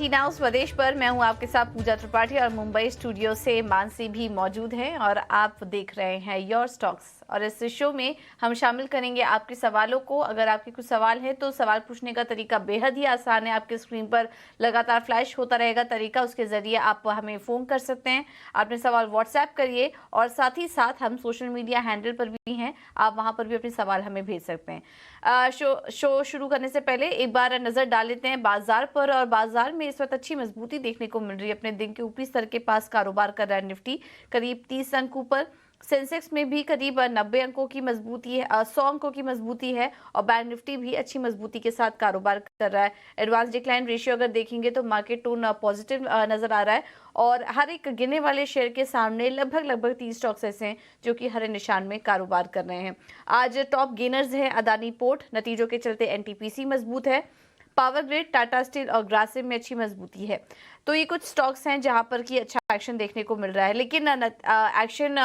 Now स्वदेश पर मैं हूं आपके साथ पूजा त्रिपाठी और मुंबई स्टूडियो से मानसी भी मौजूद हैं और आप देख रहे हैं योर स्टॉक्स। और इस शो में हम शामिल करेंगे आपके सवालों को। अगर आपके कुछ सवाल है तो सवाल पूछने का तरीका बेहद ही आसान है। आपके स्क्रीन पर लगातार फ्लैश होता रहेगा तरीका, उसके जरिए आप हमें फ़ोन कर सकते हैं। अपने सवाल व्हाट्सएप करिए और साथ ही साथ हम सोशल मीडिया हैंडल पर भी हैं, आप वहाँ पर भी अपने सवाल हमें भेज सकते हैं। शो शुरू करने से पहले एक बार नज़र डाल लेते हैं बाजार पर। और बाजार में इस वक्त अच्छी मजबूती देखने को मिल रही है। अपने दिन के ऊपरी स्तर के पास कारोबार कर रहा है निफ्टी करीब 30 अंकों पर। सेंसेक्स में भी करीब 90 अंकों की मजबूती है, 100 अंकों की मजबूती है। और बैंक निफ्टी भी अच्छी मजबूती के साथ कारोबार कर रहा है। एडवांस डिक्लाइन रेशियो अगर देखेंगे तो मार्केट टोन पॉजिटिव नजर आ रहा है। और हर एक गिने वाले शेयर के सामने लगभग 30 स्टॉक्स ऐसे हैं जो कि हरे निशान में कारोबार कर रहे हैं। आज टॉप गेनर्स हैं अदानी पोर्ट, नतीजों के चलते एनटीपीसी मजबूत है। पावर ग्रिड, टाटा स्टील और ग्रासिम में अच्छी मजबूती है। तो ये कुछ स्टॉक्स हैं जहां पर कि अच्छा एक्शन देखने को मिल रहा है। लेकिन एक्शन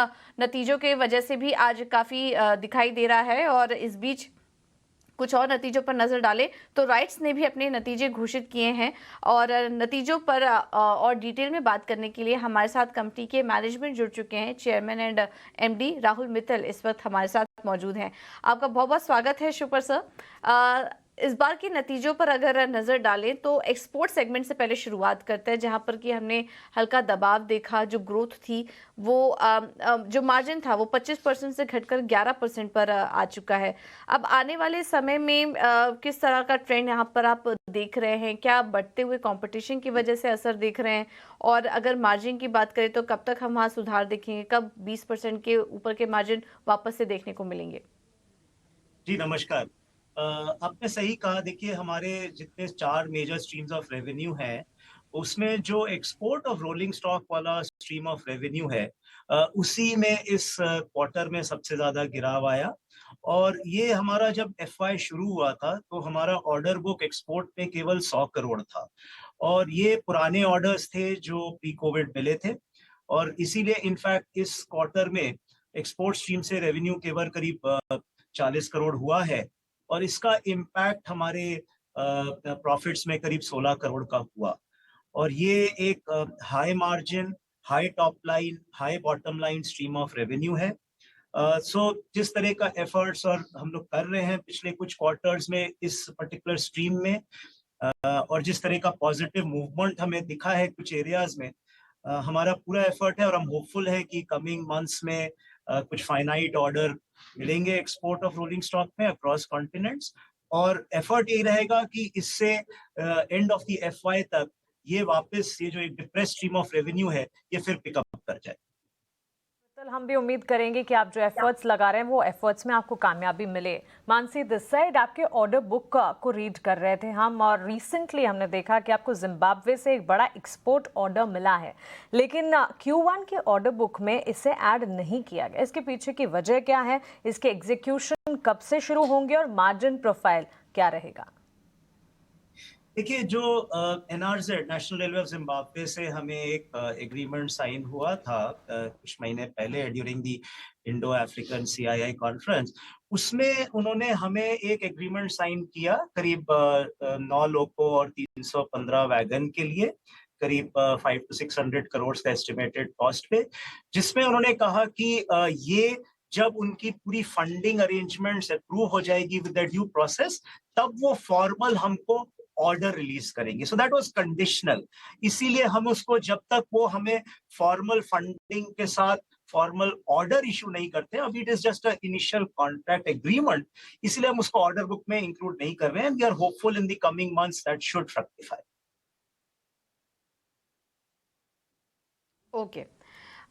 नतीजों के वजह से भी आज काफ़ी दिखाई दे रहा है। और इस बीच कुछ और नतीजों पर नजर डालें तो राइट्स ने भी अपने नतीजे घोषित किए हैं। और नतीजों पर और डिटेल में बात करने के लिए हमारे साथ कंपनी के मैनेजमेंट जुड़ चुके हैं। Chairman and MD Rahul Mittal इस वक्त हमारे साथ मौजूद हैं। आपका बहुत बहुत स्वागत है शुक्र सर। इस बार के नतीजों पर अगर नज़र डालें तो एक्सपोर्ट सेगमेंट से पहले शुरुआत करते हैं, जहां पर कि हमने हल्का दबाव देखा। जो ग्रोथ थी वो जो मार्जिन था वो 25% से घटकर 11% पर आ चुका है। अब आने वाले समय में किस तरह का ट्रेंड यहाँ पर आप देख रहे हैं? क्या बढ़ते हुए कंपटीशन की वजह से असर देख रहे हैं? और अगर मार्जिन की बात करें तो कब तक हम वहाँ सुधार देखेंगे? कब 20% के ऊपर के मार्जिन वापस से देखने को मिलेंगे? जी नमस्कार। आपने सही कहा। देखिए, हमारे जितने 4 मेजर स्ट्रीम्स ऑफ रेवेन्यू हैं, उसमें जो एक्सपोर्ट ऑफ रोलिंग स्टॉक वाला स्ट्रीम ऑफ रेवेन्यू है, उसी में इस क्वार्टर में सबसे ज्यादा गिराव आया। और ये हमारा जब एफवाई शुरू हुआ था तो हमारा ऑर्डर बुक एक्सपोर्ट में केवल 100 करोड़ था। और ये पुराने ऑर्डर्स थे जो प्री कोविड मिले थे। और इसीलिए इनफैक्ट इस क्वार्टर में एक्सपोर्ट स्ट्रीम से रेवेन्यू केवल करीब 40 करोड़ हुआ है। और इसका इम्पैक्ट हमारे प्रॉफिट्स में करीब 16 करोड़ का हुआ। और ये एक high margin, high top line, high bottom line stream of revenue है। सो जिस तरह का एफर्ट्स और हम लोग कर रहे हैं पिछले कुछ क्वार्टर्स में इस पर्टिकुलर स्ट्रीम में, और जिस तरह का पॉजिटिव मूवमेंट हमें दिखा है कुछ एरियाज में, हमारा पूरा एफर्ट है और हम होपफुल है कि कमिंग मंथ्स में कुछ फाइनाइट ऑर्डर मिलेंगे एक्सपोर्ट ऑफ रोलिंग स्टॉक में अक्रॉस कॉन्टिनेंट्स। और एफर्ट यही रहेगा कि इससे एंड ऑफ द एफवाई तक ये वापस ये जो एक डिप्रेस स्ट्रीम ऑफ रेवेन्यू है ये फिर पिकअप कर जाए। कल हम भी उम्मीद करेंगे कि आप जो एफर्ट्स लगा रहे हैं वो एफर्ट्स में आपको कामयाबी मिले। मानसी, दिस साइड आपके ऑर्डर बुक को रीड कर रहे थे हम, और रिसेंटली हमने देखा कि आपको जिम्बाब्वे से एक बड़ा एक्सपोर्ट ऑर्डर मिला है, लेकिन Q1 के ऑर्डर बुक में इसे ऐड नहीं किया गया। इसके पीछे की वजह क्या है? इसके एग्जीक्यूशन कब से शुरू होंगे और मार्जिन प्रोफाइल क्या रहेगा? देखिए, जो NRZ national railway of Zimbabwe से हमें एक एग्रीमेंट साइन हुआ था कुछ महीने पहले during the Indo African CII conference, उसमें उन्होंने हमें एक एग्रीमेंट साइन किया करीब 9 लोको और 315 वैगन के लिए, करीब 500 to 600 करोड़ का एस्टिमेटेड कॉस्ट पे, जिसमें उन्होंने कहा कि ये जब उनकी पूरी फंडिंग अरेंजमेंट्स अप्रूव हो जाएगी विद द ड्यू प्रोसेस, तब वो फॉर्मल हमको ऑर्डर रिलीज करेंगे। So that was conditional. इसीलिए हम उसको जब तक वो हमें फॉर्मल फंडिंग के साथ फॉर्मल ऑर्डर इशू नहीं करते, अभी it is just a initial contract agreement, इसलिए हम उसको ऑर्डर बुक में इंक्लूड नहीं कर रहे हैं। We are hopeful in the coming months that should fructify. Okay.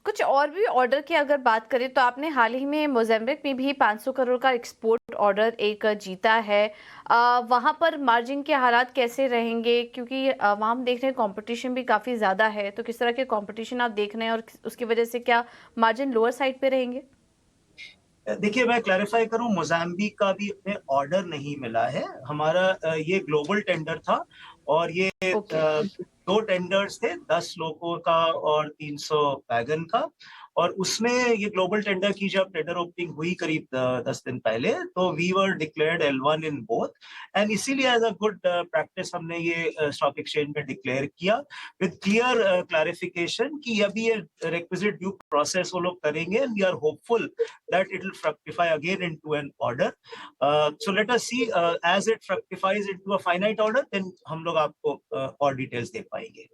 कुछ और भी ऑर्डर की अगर बात करें तो आपने हाल ही में मोजाम्बिक में भी 500 करोड़ का एक्सपोर्ट ऑर्डर एक जीता है। वहाँ पर मार्जिन के हालात कैसे रहेंगे? क्योंकि वहाँ हम देख रहे हैं कंपटीशन भी काफ़ी ज़्यादा है, तो किस तरह के कंपटीशन आप देख रहे हैं और उसकी वजह से क्या मार्जिन लोअर साइड पे रहेंगे? देखिए, मैं क्लैरिफाई करूं, मोजाम्बिक का भी हमें ऑर्डर नहीं मिला है। हमारा ये ग्लोबल टेंडर था और ये ओके। 2 टेंडर्स थे, 10 लोगों का और 300 वैगन का। और उसमें ये ग्लोबल टेंडर की जब टेंडर ओपनिंग हुई करीब 10 दिन पहले, तो we were declared L1 in both, and इसीलिए एज अ गुड प्रैक्टिस हमने ये स्टॉक एक्सचेंज में डिक्लेयर किया विद क्लियर क्लैरिफिकेशन कि अभी ये रिक्विजिट ड्यू प्रोसेस वो लोग करेंगे, and we are hopeful that it will fructify again into an order. So let us see as it fructifies into a finite order, then हम लोग आपको और डिटेल्स दे पाएंगे.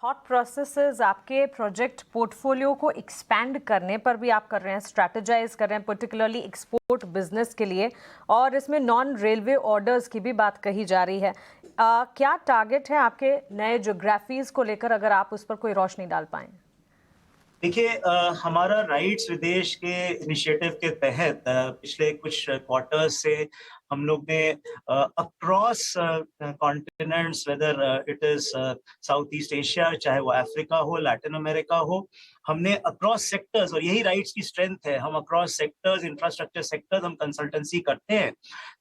थॉट प्रोसेसेस आपके प्रोजेक्ट पोर्टफोलियो को एक्सपैंड करने पर भी आप कर रहे हैं, स्ट्रैटेजाइज कर रहे हैं, पर्टिकुलरली एक्सपोर्ट बिजनेस के लिए, और इसमें नॉन रेलवे ऑर्डर्स की भी बात कही जा रही है. क्या टारगेट है आपके नए ज्योग्राफीज को लेकर, अगर आप उस पर कोई रोशनी डाल पाएं? देखिए, हमारा राइट्स विदेश के इनिशिएटिव के तहत पिछले कुछ क्वार्टर्स से हम लोग ने across continents, whether it is south east Asia, चाहे वो अफ्रीका हो, लैटिन अमेरिका हो, हमने अक्रॉस सेक्टर्स, और यही राइट्स की स्ट्रेंथ है, हम अक्रॉस सेक्टर्स, इंफ्रास्ट्रक्चर सेक्टर्स हम कंसल्टेंसी करते हैं,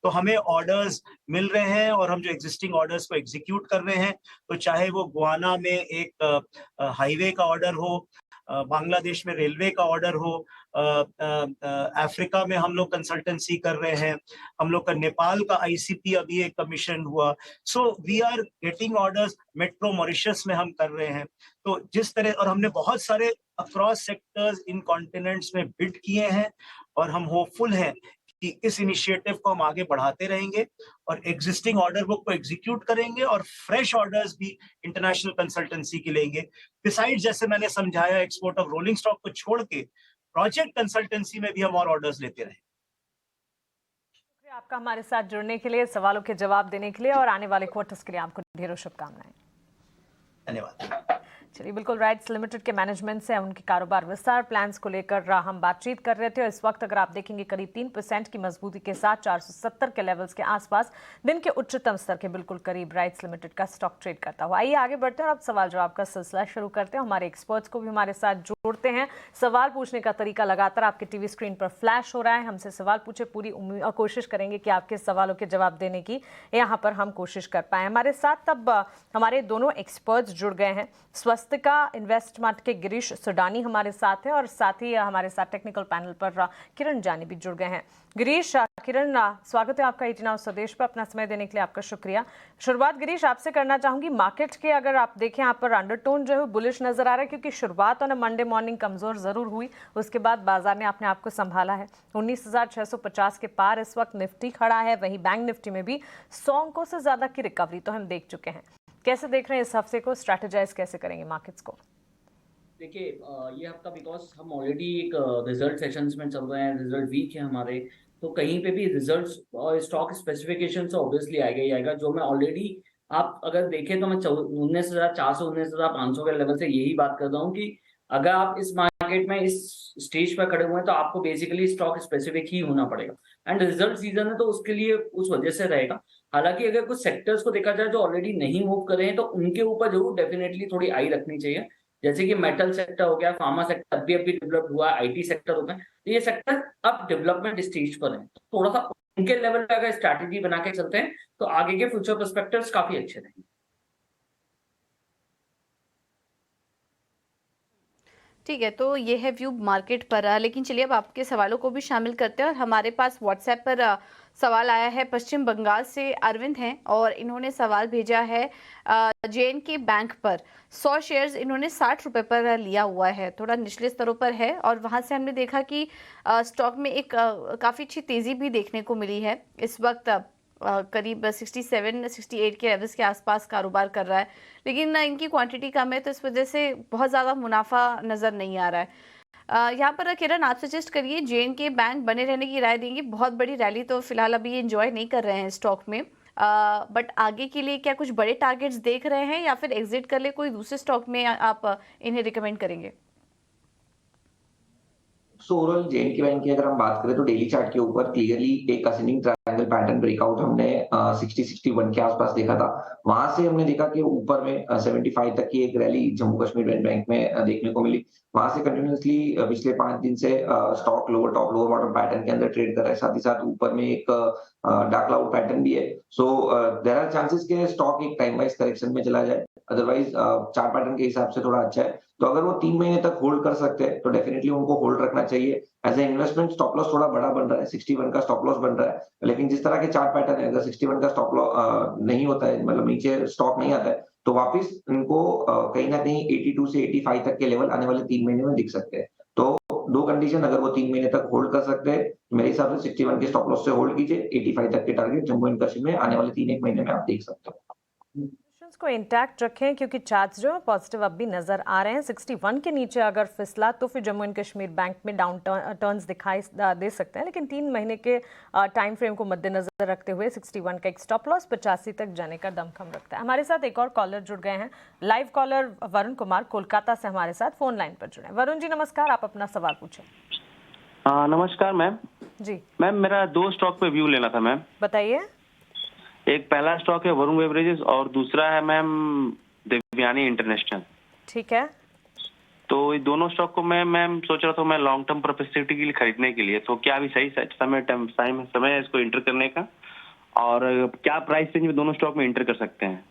तो हमें ऑर्डर्स मिल रहे हैं और हम जो एग्जिस्टिंग ऑर्डर्स को एग्जीक्यूट कर रहे हैं, तो चाहे वो गुआना में एक हाईवे का ऑर्डर हो, बांग्लादेश में रेलवे का ऑर्डर हो, अफ्रीका में हम लोग कंसल्टेंसी कर रहे हैं, हम लोग का नेपाल का आईसीपी अभी एक कमीशन हुआ, so we are getting orders, metro Mauritius में हम कर रहे हैं. तो जिस तरह, और हमने बहुत सारे अक्रॉस सेक्टर्स इन कॉन्टिनेंट्स में बिड किए हैं, और हम होपफुल हैं कि इस इनिशिएटिव को हम आगे बढ़ाते रहेंगे और एग्जिस्टिंग ऑर्डर बुक को एग्जीक्यूट करेंगे और फ्रेश ऑर्डर्स भी इंटरनेशनल कंसल्टेंसी की लेंगे. बिसाइड, जैसे मैंने समझाया, एक्सपोर्ट ऑफ रोलिंग स्टॉक को छोड़ के प्रोजेक्ट कंसल्टेंसी में भी हम और ऑर्डर्स लेते रहें. शुक्रिया आपका हमारे साथ जुड़ने के लिए, सवालों के जवाब देने के लिए, और आने वाले क्वार्टर्स के लिए आपको ढेरों शुभकामनाएं. धन्यवाद. चलिए, बिल्कुल राइट्स लिमिटेड के मैनेजमेंट से उनके कारोबार विस्तार प्लान्स को लेकर हम बातचीत कर रहे थे, और इस वक्त अगर आप देखेंगे करीब 3% की मजबूती के साथ 470 के लेवल्स के आसपास दिन के उच्चतम स्तर के बिल्कुल करीब राइट्स लिमिटेड का स्टॉक ट्रेड करता हुआ. आइए आगे बढ़ते हैं और अब सवाल जवाब का सिलसिला शुरू करते हैं. हमारे एक्सपर्ट्स को भी हमारे साथ जोड़ते हैं. सवाल पूछने का तरीका लगातार आपके टीवी स्क्रीन पर फ्लैश हो रहा है. हमसे सवाल पूछे, पूरी कोशिश करेंगे कि आपके सवालों के जवाब देने की यहाँ पर हम कोशिश कर पाए. हमारे साथ अब हमारे दोनों एक्सपर्ट्स जुड़ गए हैं. स्वस्तिका इन्वेस्टमेंट के गिरीश सुडानी हमारे साथ हैं, और साथ ही हमारे साथ टेक्निकल पैनल पर किरण जानी भी जुड़ गए हैं. गिरीश, किरण, स्वागत है आपका 18 आवर्स स्वदेश पर. अपना समय देने के लिए आपका शुक्रिया. शुरुआत गिरीश आपसे करना चाहूंगी. मार्केट के अगर आप देखें, यहाँ पर अंडरटोन जो है बुलिश नजर आ रहा है, क्योंकि शुरुआत ऑन मंडे मॉर्निंग कमजोर जरूर हुई, उसके बाद बाजार ने अपने आप को संभाला है. 19,650 के पार इस वक्त निफ्टी खड़ा है. वहीं बैंक निफ्टी में भी 100 अंकों से ज्यादा की रिकवरी तो हम देख चुके हैं. कैसे देख रहे हैं इस हफ्ते को, स्ट्रैटेजाइज कैसे करेंगे मार्केट्स को? देखिए, ये हफ्ता बिकॉज हम ऑलरेडी एक रिजल्ट सेशंस में चल रहे हैं, रिजल्ट वीक है हमारे, तो कहीं पे भी रिजल्ट्स और स्टॉक स्पेसिफिकेशन से ऑब्वियसली आएगा ही आएगा. जो मैं ऑलरेडी, आप अगर देखें तो मैं 19,400 19,500 के लेवल से यही बात कर रहा हूँ कि अगर आप इस मार्केट में इस स्टेज पर खड़े हुए हैं तो आपको बेसिकली स्टॉक स्पेसिफिक ही होना पड़ेगा. एंड रिजल्ट सीजन है तो उसके लिए उस वजह से रहेगा. हालांकि अगर कुछ सेक्टर्स को देखा जाए जो ऑलरेडी नहीं मूव कर रहे हैं, तो उनके ऊपर जरूर डेफिनेटली थोड़ी आई रखनी चाहिए. जैसे कि मेटल सेक्टर हो गया, फार्मा सेक्टर अभी डेवलप हुआ, आईटी सेक्टर हो गया, तो ये सेक्टर अब डेवलपमेंट स्टेज पर है. तो थोड़ा सा उनके लेवल पे अगर स्ट्रैटेजी बना के चलते हैं तो आगे के फ्यूचर पर्सपेक्टिव्स काफी अच्छे रहेंगे. ठीक है, तो ये है व्यू मार्केट पर. लेकिन चलिए अब आपके सवालों को भी शामिल करते हैं, और हमारे पास व्हाट्सएप पर सवाल आया है. पश्चिम बंगाल से अरविंद हैं, और इन्होंने सवाल भेजा है JNK बैंक पर 100 शेयर्स इन्होंने 60 रुपये पर लिया हुआ है, थोड़ा निचले स्तरों पर है, और वहाँ से हमने देखा कि स्टॉक में एक काफ़ी अच्छी तेज़ी भी देखने को मिली है. इस वक्त करीब 67-68 के लेवल्स के आसपास कारोबार कर रहा है, लेकिन इनकी क्वांटिटी कम है, तो इस वजह से बहुत ज़्यादा मुनाफा नज़र नहीं आ रहा है. यहाँ पर किरण आप सजेस्ट करिए, JNK बैंक बने रहने की राय देंगे. बहुत बड़ी रैली तो फिलहाल अभी एंजॉय नहीं कर रहे हैं स्टॉक में, बट आगे के लिए क्या कुछ बड़े टारगेट्स देख रहे हैं, या फिर एग्जिट कर ले कोई दूसरे स्टॉक में आप इन्हें रिकमेंड करेंगे? सो ओवरऑल JNK बैंक की अगर हम बात करें तो डेली चार्ट के ऊपर क्लियरली एक असेंडिंग ट्रायंगल पैटर्न ब्रेकआउट हमने 60-61 के आसपास देखा था. वहां से हमने देखा कि ऊपर में 75 तक की एक रैली जम्मू कश्मीर बैंक में देखने को मिली. वहां से कंटिन्यूसली पिछले 5 दिन से stock lower top lower bottom pattern के अंदर ट्रेड कर रहा है. साथ ही साथ ऊपर में एक डार्क क्लाउड पैटर्न भी है. सो देयर आर चांसेस के स्टॉक एक टाइम वाइज करेक्शन में चला जाए. अदरवाइज चार्ट पैटर्न के हिसाब से थोड़ा अच्छा है। तो अगर वो 3 महीने तक होल्ड कर सकते हैं तो डेफिनेटली उनको होल्ड रखना चाहिए। As a investment stop loss थोड़ा बड़ा बन रहा है, 61 का स्टॉप लॉस बन रहा है, लेकिन जिस तरह के चार्ट पैटर्न है, अगर 61 का स्टॉप लॉस नहीं होता है, मतलब नीचे स्टॉक नहीं आता है, तो वापस इनको कहीं न कहीं 82 से 85 तक के लेवल आने वाले 3 महीने में दिख सकते हैं। तो 2 कंडीशन, अगर वो 3 महीने तक होल्ड कर सकते हैं, तो मेरे हिसाब से 61 के स्टॉप लॉस से होल्ड कीजिए, 85 तक के टारगेट जम्मू एंड कश्मीर में आने वाले 3-1 महीने में आप देख सकते हो। पोजीशंस को इंटैक्ट रखें क्योंकि चार्ट्स जो है पॉजिटिव अब भी नजर आ रहे हैं। 61 के नीचे अगर फिसला तो फिर जम्मू एंड कश्मीर बैंक में डाउन टर्न्स दिखाई दे सकते हैं, लेकिन 3 महीने के टाइम फ्रेम को मद्देनजर रखते हुए 61 का एक स्टॉप लॉस 85 तक जाने का दमखम रखता है। हमारे साथ एक और कॉलर जुड़ गए हैं, लाइव कॉलर वरुण कुमार कोलकाता से हमारे साथ फोन लाइन पर जुड़े। वरुण जी नमस्कार, आप अपना सवाल पूछें। नमस्कार मैम। जी मैम मेरा 2 स्टॉक पे व्यू लेना था मैम। बताइए। एक पहला स्टॉक है वरुण बेवरेजेस और दूसरा है मैम देवयानी इंटरनेशनल। ठीक है। तो ये दोनों स्टॉक को मैं मैम सोच रहा था मैं लॉन्ग टर्म परस्पेक्टिव के लिए खरीदने के लिए, तो क्या अभी सही समय है इसको इंटर करने का, और क्या प्राइस रेंज में दोनों स्टॉक में इंटर कर सकते हैं?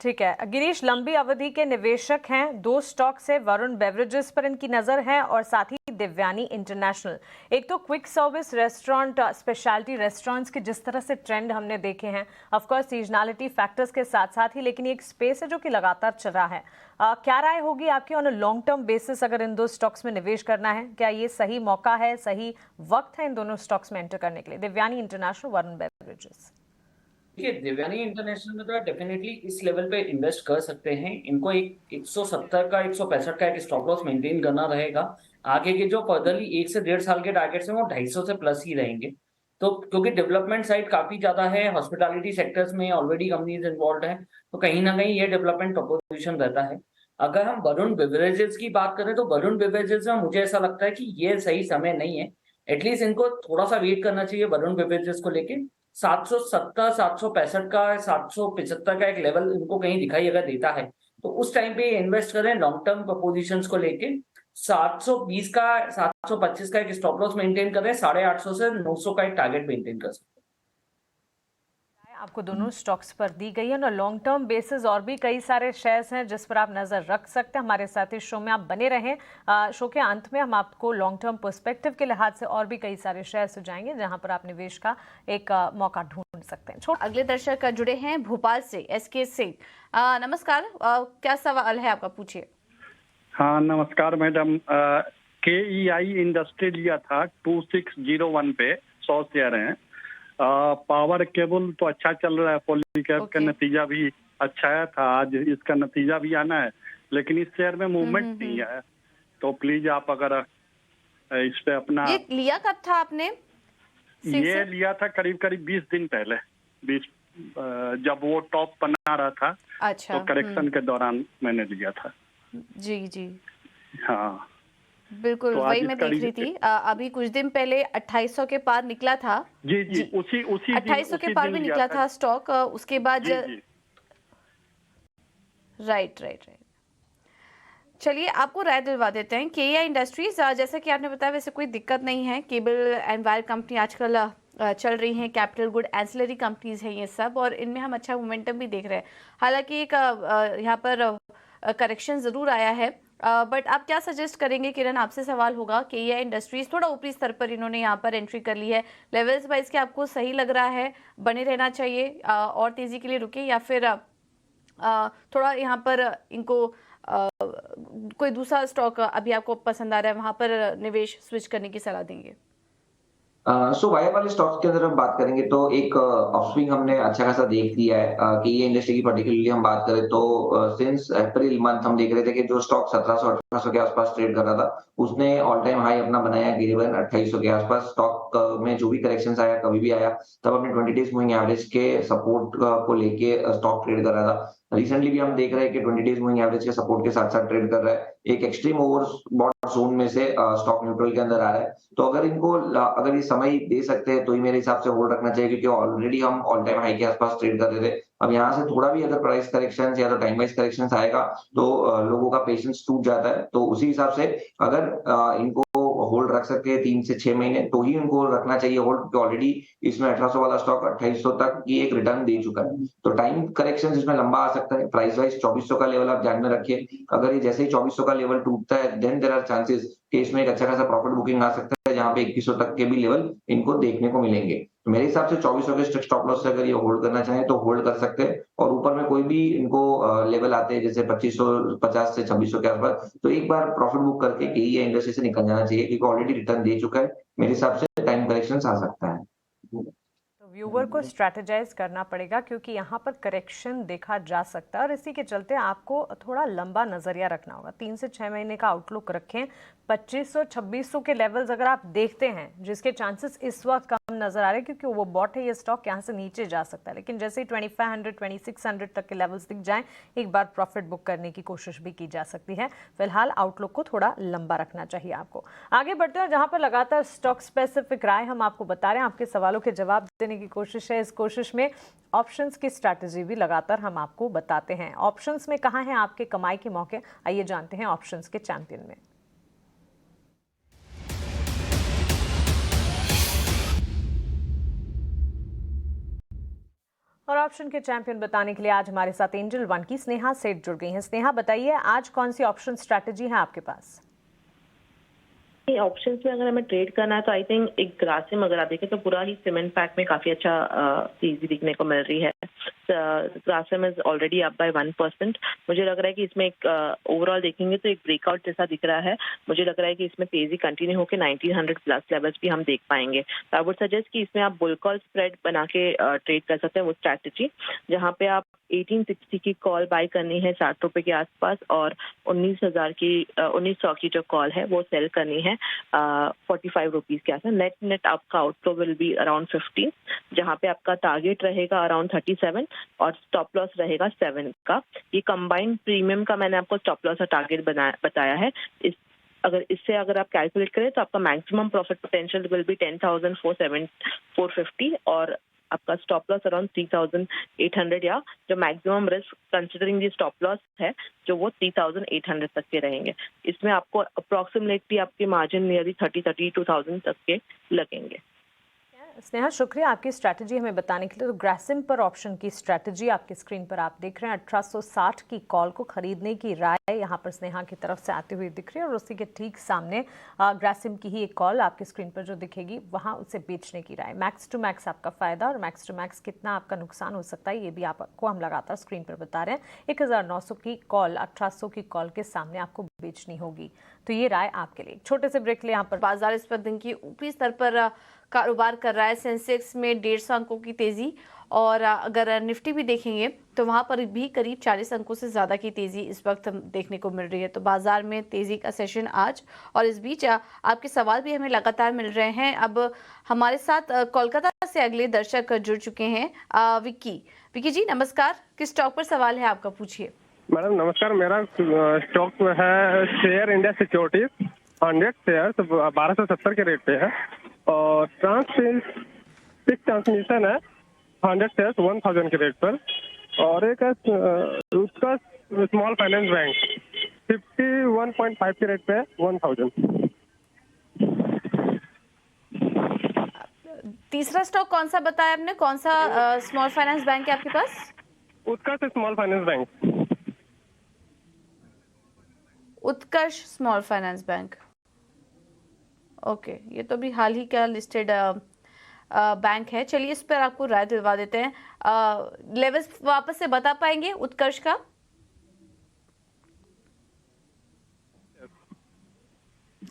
ठीक है गिरीश, लंबी अवधि के निवेशक हैं, 2 स्टॉक से वरुण बेवरेजेस पर इनकी नजर है और साथ ही देवयानी इंटरनेशनल। एक तो quick service restaurant, speciality restaurants के जिस तरह से ट्रेंड हमने देखे हैं, ऑफ कोर्स सीजनलिटी फैक्टर्स के साथ साथ ही, लेकिन ये एक स्पेस है जो कि लगातार चल रहा है। क्या राय होगी आपकी on a long term basis अगर इन 2 स्टॉक्स में निवेश करना है? क्या ये सही मौका है, सही वक्त है इन दोनों स्टॉक्स में एंटर करने के लिए, देवयानी इंटरनेशनल, वरुण बेवरेजेस? देखिए देवयानी इंटरनेशनल में तो डेफिनेटली इस लेवल पे इन्वेस्ट कर सकते हैं। इनको एक 170 का 165 का एक स्टॉप लॉस मेंटेन करना रहेगा। आगे के जो फर्दरली 1 से 1.5 साल के टारगेट्स हैं वो 250 से प्लस ही रहेंगे। तो क्योंकि डेवलपमेंट साइड काफी ज्यादा है, हॉस्पिटैलिटी सेक्टर्स में ऑलरेडी कंपनीज इन्वॉल्व हैं, तो कहीं ना कहीं ये डेवलपमेंट प्रपोजिशन रहता है। अगर हम वरुण बेवरेजेस की बात करें तो वरुण बेवरेजेस में मुझे ऐसा लगता है कि ये सही समय नहीं है। एटलीस्ट इनको थोड़ा सा वेट करना चाहिए वरुण बेवरेजेस को लेके। 770, 765 का, 775 का एक लेवल इनको कहीं दिखाई अगर देता है तो उस टाइम पे इन्वेस्ट करें लॉन्ग टर्म पोजीशंस को लेके। 720 का, 725 का एक स्टॉप लॉस मेंटेन करें, 850 से 900 का एक टारगेट मेंटेन कर सकते हैं। आपको दोनों स्टॉक्स पर दी गई है ना लॉन्ग टर्म बेसिस, और भी कई सारे शेयर्स हैं जिस पर आप नजर रख सकते हैं। हमारे साथ इस शो में आप बने रहें। शो के अंत में हम आपको लॉन्ग टर्म पर्सपेक्टिव के लिहाज से और भी कई सारे शेयर्स सुझाएंगे जहां पर आप निवेश का एक मौका ढूंढ सकते हैं। अगले दर्शक जुड़े हैं भोपाल से, SK सिंह। नमस्कार, क्या सवाल है आपका, पूछिए। हाँ नमस्कार मैडम। KEI इंडस्ट्री लिया था 2601 पे, 100 शेयर हैं। पावर केबल तो अच्छा चल रहा है, पॉलीकैब का नतीजा भी अच्छा आया था, आज इसका नतीजा भी आना है, लेकिन इस शेयर में मूवमेंट नहीं है। तो प्लीज आप अगर इस पे अपना, ये लिया कब था आपने? ये लिया था करीब 20 दिन पहले, 20 जब वो टॉप बना रहा था। अच्छा। तो करेक्शन के दौरान मैंने लिया था। जी जी हाँ बिल्कुल, तो वही मैं देख रही थी। अभी कुछ दिन पहले 2800 के पार निकला था। जी जी, उसी 2800 के पार भी निकला था स्टॉक, उसके बाद राइट। चलिए आपको राय दिलवा देते हैं। KEI इंडस्ट्रीज, जैसा कि आपने बताया, वैसे कोई दिक्कत नहीं है। केबल एंड वायर कंपनी आजकल चल रही हैं, कैपिटल गुड एंसिलरी कंपनीज हैं ये सब, और इनमें हम अच्छा मोमेंटम भी देख रहे हैं। हालांकि एक यहाँ पर करेक्शन ज़रूर आया है, बट आप क्या सजेस्ट करेंगे? किरण, आपसे सवाल होगा। KEI इंडस्ट्रीज थोड़ा ऊपरी स्तर पर इन्होंने यहाँ पर एंट्री कर ली है, लेवल्स वाइज के आपको सही लग रहा है, बने रहना चाहिए और तेज़ी के लिए रुके, या फिर थोड़ा यहाँ पर इनको कोई दूसरा स्टॉक अभी आपको पसंद आ रहा है वहाँ पर निवेश स्विच करने की सलाह देंगे? सो वायर वाले स्टॉक्स के अंदर हम बात करेंगे तो एक अपस्विंग हमने अच्छा खासा देख लिया है। KEI इंडस्ट्री की पर्टिकुलरली हम बात करें तो सिंस अप्रैल मंथ हम देख रहे थे कि जो स्टॉक 1700-1800 के आसपास ट्रेड कर रहा था, उसने ऑल टाइम हाई अपना बनाया करीबन 2800 के आसपास। स्टॉक में जो भी करेक्शन आया, कभी भी आया, तब अपने 20 डेज मूविंग एवरेज के सपोर्ट को लेके स्टॉक ट्रेड कर रहा था। रिसेंटली भी हम देख रहे हैं कि 20 डेज मूविंग एवरेज के सपोर्ट के साथ साथ ट्रेड कर रहा है। एक एक्सट्रीम ओवरबॉट जोन में से स्टॉक न्यूट्रल के अंदर आ रहा है। तो अगर इनको अगर ये समय दे सकते हैं तो ही मेरे हिसाब से होल्ड रखना चाहिए, क्योंकि ऑलरेडी हम ऑल टाइम हाई के आसपास ट्रेड कर रहे थे। अब यहाँ से थोड़ा भी अगर प्राइस करेक्शन या तो टाइम वाइज करेक्शन आएगा तो लोगों का पेशेंस टूट जाता है। तो उसी हिसाब से अगर इनको होल्ड रख सकते हैं 3 से 6 महीने तो ही उनको रखना चाहिए होल्ड, क्योंकि ऑलरेडी इसमें 1800 वाला स्टॉक 2800 तक की एक रिटर्न दे चुका है। तो टाइम करेक्शन इसमें लंबा आ सकता है। प्राइस वाइज 2400 का लेवल आप ध्यान में रखिए। अगर ये जैसे ही 2400 का लेवल टूटता है देन देयर आर चांसेस कि इसमें एक अच्छा खासा प्रॉफिट बुकिंग आ सकता है, जहाँ पे 2100 तक के भी लेवल इनको देखने को मिलेंगे। तो मेरे हिसाब से 2400 के स्टॉप लॉस से अगर ये होल्ड करना चाहें तो होल्ड कर सकते हैं, और ऊपर में कोई भी इनको लेवल आते हैं जैसे 2550 से 2600 के आसपास, तो एक बार प्रॉफिट बुक करके KEI इंडस्ट्री से निकल जाना चाहिए, क्योंकि ऑलरेडी रिटर्न दे चुका है। मेरे हिसाब से टाइम करेक्शन आ सकता है। तो व्यूवर को स्ट्रैटेजाइज करना पड़ेगा क्योंकि यहाँ पर करेक्शन देखा जा सकता है और इसी के चलते आपको थोड़ा लंबा नजरिया रखना होगा। 3 से 6 महीने का आउटलुक रखें। 2500-2600 के लेवल्स अगर आप देखते हैं, जिसके चांसेस इस वक्त कम नजर आ रहे हैं क्योंकि वो बॉट है, ये स्टॉक यहाँ से नीचे जा सकता है, लेकिन जैसे ही 2500-2600 तक के लेवल्स दिख जाएं एक बार प्रॉफिट बुक करने की कोशिश भी की जा सकती है। फिलहाल आउटलुक को थोड़ा लंबा रखना चाहिए आपको। आगे बढ़ते हैं, जहां पर लगातार स्टॉक स्पेसिफिक राय हम आपको बता रहे हैं, आपके सवालों के जवाब देने की कोशिश है। इस कोशिश में ऑप्शंस की स्ट्रैटेजी भी लगातार हम आपको बताते हैं। ऑप्शंस में कहां हैं आपके कमाई के मौके, आइए जानते हैं ऑप्शंस के चैंपियन में। और ऑप्शन के चैंपियन बताने के लिए आज हमारे साथ एंजल वन की स्नेहा सेठ जुड़ गई हैं। स्नेहा, बताइए आज कौन सी ऑप्शन स्ट्रैटेजी है आपके पास? ऑप्शंस में अगर हमें ट्रेड करना है तो आई थिंक एक ग्रासिम अगर आप देखें तो पूरा ही सीमेंट पैक में काफी अच्छा तेजी दिखने को मिल रही है। Grasim is already up by 1%। मुझे लग रहा है कि इसमें एक ओवरऑल देखेंगे तो एक ब्रेकआउट जैसा दिख रहा है। मुझे लग रहा है कि इसमें तेजी कंटिन्यू होकर 1900 प्लस लेवल्स भी हम देख पाएंगे। तो आई वुड सजेस्ट कि इसमें आप बुल कॉल स्प्रेड बना के ट्रेड कर सकते हैं, वो स्ट्रैटेजी जहाँ पे आप 1860 की कॉल बाय करनी है 60 रुपए के आसपास, और 1900 की जो कॉल है वो सेल करनी है 45 रुपीज के आसपास। नेट आपका आउटफ्लो विल बी अराउंड 15, जहाँ पे आपका टारगेट रहेगा अराउंड 37 और स्टॉप लॉस रहेगा 7 का। ये कंबाइंड प्रीमियम का मैंने आपको स्टॉप लॉस और टारगेट बताया है। इससे अगर आप कैलकुलेट करें तो आपका maximum profit potential will be 10,450 और आपका स्टॉप लॉस अराउंड 3,800, या जो मैक्सिमम रिस्क कंसिडरिंग ये स्टॉप लॉस है जो वो 3,800 तक के रहेंगे। इसमें आपको अप्रोक्सीमेटली आपके मार्जिन नियरली 32,000 तक के लगेंगे। स्नेहा, शुक्रिया आपकी स्ट्रैटेजी हमें बताने के लिए। तो ग्रासिम पर ऑप्शन की स्ट्रैटेजी आपकी स्क्रीन पर आप देख रहे हैं। 1860 की कॉल को खरीदने की राय यहाँ पर स्नेहा की तरफ से आती हुई दिख रही है और उसी के ठीक सामने ग्रासिम की ही एक कॉल आपकी स्क्रीन पर जो दिखेगी वहाँ उसे बेचने की राय। मैक्स टू मैक्स आपका फायदा और मैक्स टू मैक्स कितना आपका नुकसान हो सकता है ये भी आपको हम लगातार स्क्रीन पर बता रहे हैं। 1900 की कॉल 1800 की कॉल के सामने आपको बेचनी होगी, तो ये राय आपके लिए। छोटे से ब्रेक ले यहाँ पर बाजार इस पर दिन की ऊपरी स्तर पर कारोबार कर रहा है। सेंसेक्स में 150 अंकों की तेजी, और अगर निफ्टी भी देखेंगे तो वहां पर भी करीब 40 अंकों से ज़्यादा की तेज़ी इस वक्त देखने को मिल रही है। तो बाजार में तेज़ी का सेशन आज, और इस बीच आपके सवाल भी हमें लगातार मिल रहे हैं। अब हमारे साथ कोलकाता से अगले दर्शक जुड़ चुके हैं। विक्की जी नमस्कार, किस स्टॉक पर सवाल है आपका, पूछिए। मैडम नमस्कार, मेरा स्टॉक में है शेयर इंडिया सिक्योरिटीज 100 शेयर 1270 के रेट पे है, और ट्रांसमिशन है 100 शेयर 1000 के रेट पर, और एक है उसका स्मॉल फाइनेंस बैंक 51.5 के रेट पे 1000। तीसरा स्टॉक कौन सा बताया आपने, कौन सा स्मॉल फाइनेंस बैंक है आपके पास? उत्कर्ष स्मॉल फाइनेंस बैंक। उत्कर्ष स्मॉल फाइनेंस बैंक, ओके, ये तो भी हाल ही का लिस्टेड बैंक है। चलिए इस पर आपको राय दिलवा देते हैं। लेवल्स वापस से बता पाएंगे उत्कर्ष का?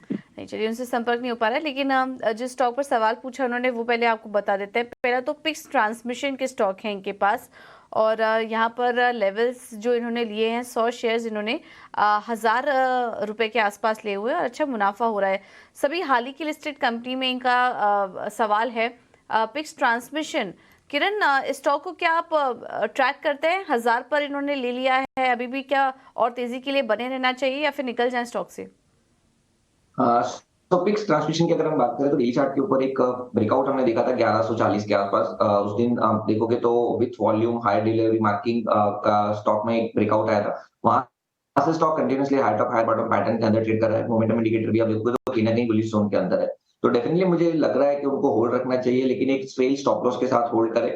नहीं, चलिए उनसे संपर्क नहीं हो पा रहा है, लेकिन जिस स्टॉक पर सवाल पूछा उन्होंने वो पहले आपको बता देते हैं। पहला तो पिक्स ट्रांसमिशन के स्टॉक हैं इनके पास, और यहाँ पर लेवल्स जो इन्होंने लिए हैं 100 शेयर्स इन्होंने 1000 रुपए के आसपास लिए हुए और अच्छा मुनाफा हो रहा है। सभी हाल ही की लिस्टेड कंपनी में इनका सवाल है। पिक्स ट्रांसमिशन, किरण स्टॉक को क्या आप ट्रैक करते हैं? 1000 पर इन्होंने ले लिया है, अभी भी क्या और तेजी के लिए बने रहना चाहिए या फिर निकल जाए स्टॉक से? पिक्स ट्रांसमिशन की अगर हम बात करें तो डेली चार्ट के ऊपर एक ब्रेकआउट हमने देखा था 1140 के आसपास। उस दिन आप देखोगे तो with volume high delivery marking का स्टॉक में एक ब्रेकआउट आया था। वहां से stock continuously high top high bottom pattern के अंदर ट्रेड कर रहा है। मोमेंटम इंडिकेटर भी आप देखोगे तो कहीं ना कहीं बुलिश जोन के अंदर है। तो डेफिनेटली मुझे लग रहा है कि उनको होल्ड रखना चाहिए, लेकिन एक स्ट्रेट स्टॉप लॉस के साथ होल्ड करें।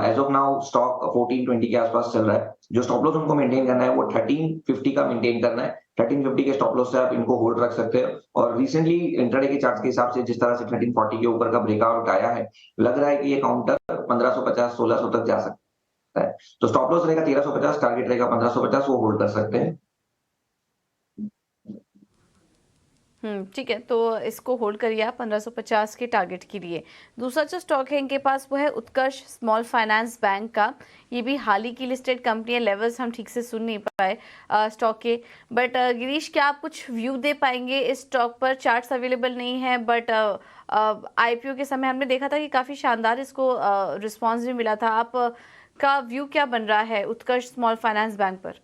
एज ऑफ नाउ स्टॉक 1420 के आसपास चल रहा है। जो स्टॉप लॉस उनको मेंटेन करना है वो 1350 का मेंटेन करना है। 1350 के स्टॉप लॉस से आप इनको होल्ड रख सकते हो। और रिसेंटली इंट्राडे के चार्ट के हिसाब से जिस तरह से 1340 के ऊपर का ब्रेकआउट आया है, लग रहा है कि ये काउंटर 1550 1600 तक जा सकता है। तो स्टॉप लॉस रहेगा 1350, टारगेट रहेगा 1550, वो होल्ड कर सकते हैं। ठीक है, तो इसको होल्ड करिए आप 1550 के टारगेट के लिए। दूसरा जो स्टॉक है इनके पास वो है उत्कर्ष स्मॉल फाइनेंस बैंक का। ये भी हाल ही की लिस्टेड कंपनी है। लेवल्स हम ठीक से सुन नहीं पाए स्टॉक के, बट गिरीश क्या आप कुछ व्यू दे पाएंगे इस स्टॉक पर? चार्ट्स अवेलेबल नहीं है, बट आईपीओ के समय हमने देखा था कि काफ़ी शानदार इसको रिस्पॉन्स भी मिला था। आप का व्यू क्या बन रहा है उत्कर्ष स्मॉल फाइनेंस बैंक पर?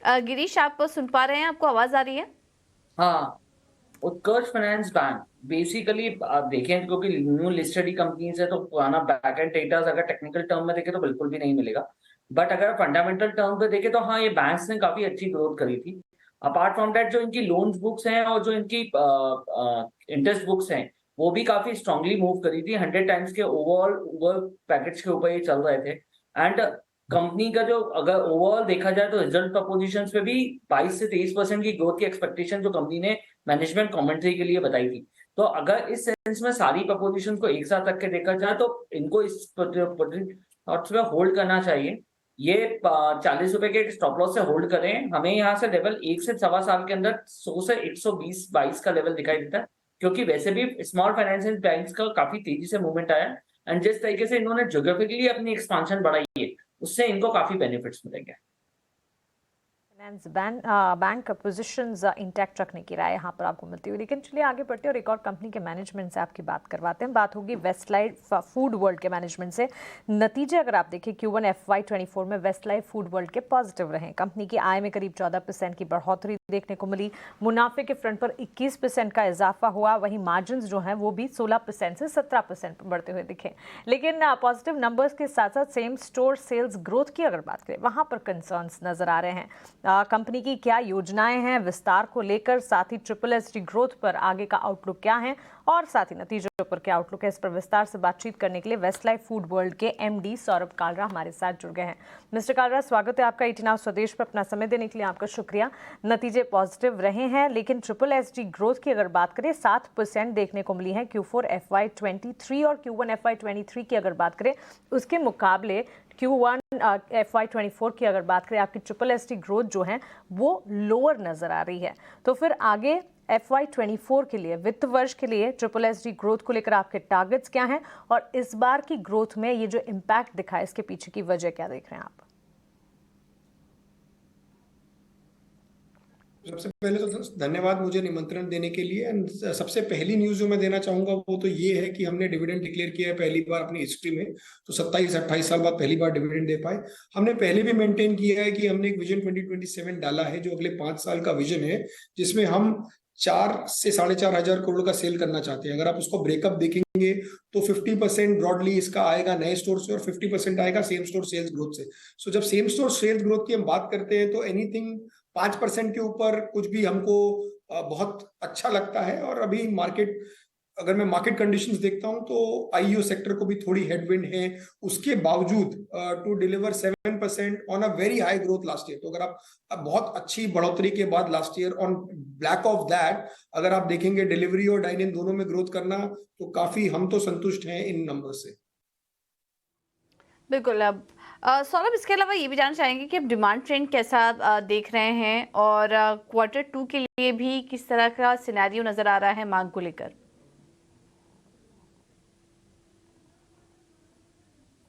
गिरीश आप सुन पा रहे हैं? आपको आवाज आ रही है? हाँ, उत्कर्ष फाइनेंस बैंक बेसिकली आप देखें क्योंकि न्यू लिस्टेड ही कंपनीज है तो पुराना बैक एंड डेटास अगर टेक्निकल टर्म में देखें तो बिल्कुल भी नहीं मिलेगा। बट अगर फंडामेंटल टर्म पे देखें तो हाँ, ये बैंक्स ने काफी अच्छी ग्रोथ करी थी। अपार्ट फ्रॉम दैट जो इनकी लोन्स बुक्स हैं और जो इनकी इंटरेस्ट बुक्स हैं वो भी काफी स्ट्रांगली मूव करी थी। 100 टाइम्स के ओवरऑल पैकेज के ऊपर ये चल रहे थे। एंड कंपनी का जो अगर ओवरऑल देखा जाए तो रिजल्ट प्रपोजिशन पे भी 22 से 23% की ग्रोथ की एक्सपेक्टेशन जो कंपनी ने मैनेजमेंट कमेंट्री के लिए बताई थी। तो अगर इस सेंस में सारी प्रपोजिशन को एक साथ रख के देखा जाए तो इनको इस थॉट्स में होल्ड करना चाहिए। ये 40 रुपए के स्टॉप लॉस से होल्ड करें। हमें यहाँ से लेवल 1 से सवा साल के अंदर 100 से 120-22 का लेवल दिखाई देता है, क्योंकि वैसे भी स्मॉल फाइनेंशियल बैंक्स का काफी तेजी से मूवमेंट आया एंड जिस तरीके से इन्होंने ज्योग्राफिकली अपनी एक्सपांशन बढ़ाई है उससे इनको काफी बेनिफिट्स मिलेंगे। फाइनेंस बैंक पोजीशंस इंटैक्ट रखने की राय यहाँ पर आपको मिलती हुई। लेकिन चलिए आगे बढ़ते हैं और एक और कंपनी के मैनेजमेंट से आपकी बात करवाते हैं। बात होगी वेस्टलाइफ फूड वर्ल्ड के मैनेजमेंट से। नतीजे अगर आप देखें Q1 FY24 में वेस्टलाइफ फूड वर्ल्ड के पॉजिटिव रहे। कंपनी की आय में करीब 14% की बढ़ोतरी देखने को मिली। मुनाफे के फ्रंट पर 21% का इजाफा हुआ। वहीं मार्जिन जो है वो भी 16% से 17% बढ़ते हुए दिखे। लेकिन पॉजिटिव नंबर्स के साथ साथ सेम स्टोर सेल्स ग्रोथ की अगर बात करें वहाँ पर कंसर्न्स नजर आ रहे हैं। कंपनी की क्या योजनाएं हैं विस्तार को लेकर, साथ ही SSSG ग्रोथ पर आगे का आउटलुक क्या है और साथ ही नतीजों पर क्या आउटलुक है, इस पर विस्तार से बातचीत करने के लिए वेस्टलाइफ फूड वर्ल्ड के MD सौरभ कालरा हमारे साथ जुड़ गए हैं। मिस्टर कालरा, स्वागत है आपका 18 आवर्स स्वदेश पर। अपना समय देने के लिए आपका शुक्रिया। नतीजे पॉजिटिव रहे हैं, लेकिन SSSG ग्रोथ की अगर बात करें 7% देखने को मिली है Q4 FY23 और Q1 FY23 की अगर बात करें उसके मुकाबले Q1 FY24 की अगर बात करें आपकी SSSG ग्रोथ जो है वो लोअर नजर आ रही है। तो फिर आगे FY24 के लिए, वित्त वर्ष के लिए SSSG ग्रोथ को लेकर आपके टारगेट्स क्या हैं और इस बार की ग्रोथ में ये जो इम्पैक्ट दिखा है इसके पीछे की वजह क्या देख रहे हैं आप? सबसे पहले तो धन्यवाद मुझे निमंत्रण देने के लिए। एंड सबसे पहली न्यूज जो मैं देना चाहूंगा वो तो ये है कि हमने डिविडेंड डिक्लेयर किया है पहली बार अपनी हिस्ट्री में। तो 27-28 साल बाद पहली बार डिविडेंड दे पाए। हमने पहले भी मेंटेन किया है कि हमने एक विजन 2027 डाला है जो अगले 5 साल का विजन है, जिसमें हम 4 से 4.5 हजार करोड़ का सेल करना चाहते हैं। अगर आप उसको ब्रेकअप देखेंगे तो 50% ब्रॉडली इसका आएगा नए स्टोर से और 50% आएगा सेम स्टोर सेल्स ग्रोथ से। सो जब सेम स्टोर सेल्स ग्रोथ की हम बात करते हैं तो एनीथिंग 5% के ऊपर कुछ भी हमको बहुत अच्छा लगता है। और अभी मार्केट, अगर मैं मार्केट कंडीशंस देखता हूं तो आईओ सेक्टर को भी थोड़ी हेडविंड है, उसके बावजूद to deliver 7% on a very high growth last year. तो अगर आप बहुत अच्छी बढ़ोतरी के बाद last year on back of that अगर आप देखेंगे डिलीवरी और डाइन इन दोनों में ग्रोथ करना, तो काफी हम तो संतुष्ट हैं इन नंबर से। बिल्कुल। अब सौरभ, इसके अलावा ये भी जानना चाहेंगे कि अब डिमांड ट्रेंड कैसा देख रहे हैं और Q2 के लिए भी किस तरह का सिनेरियो नजर आ रहा है मांग को लेकर?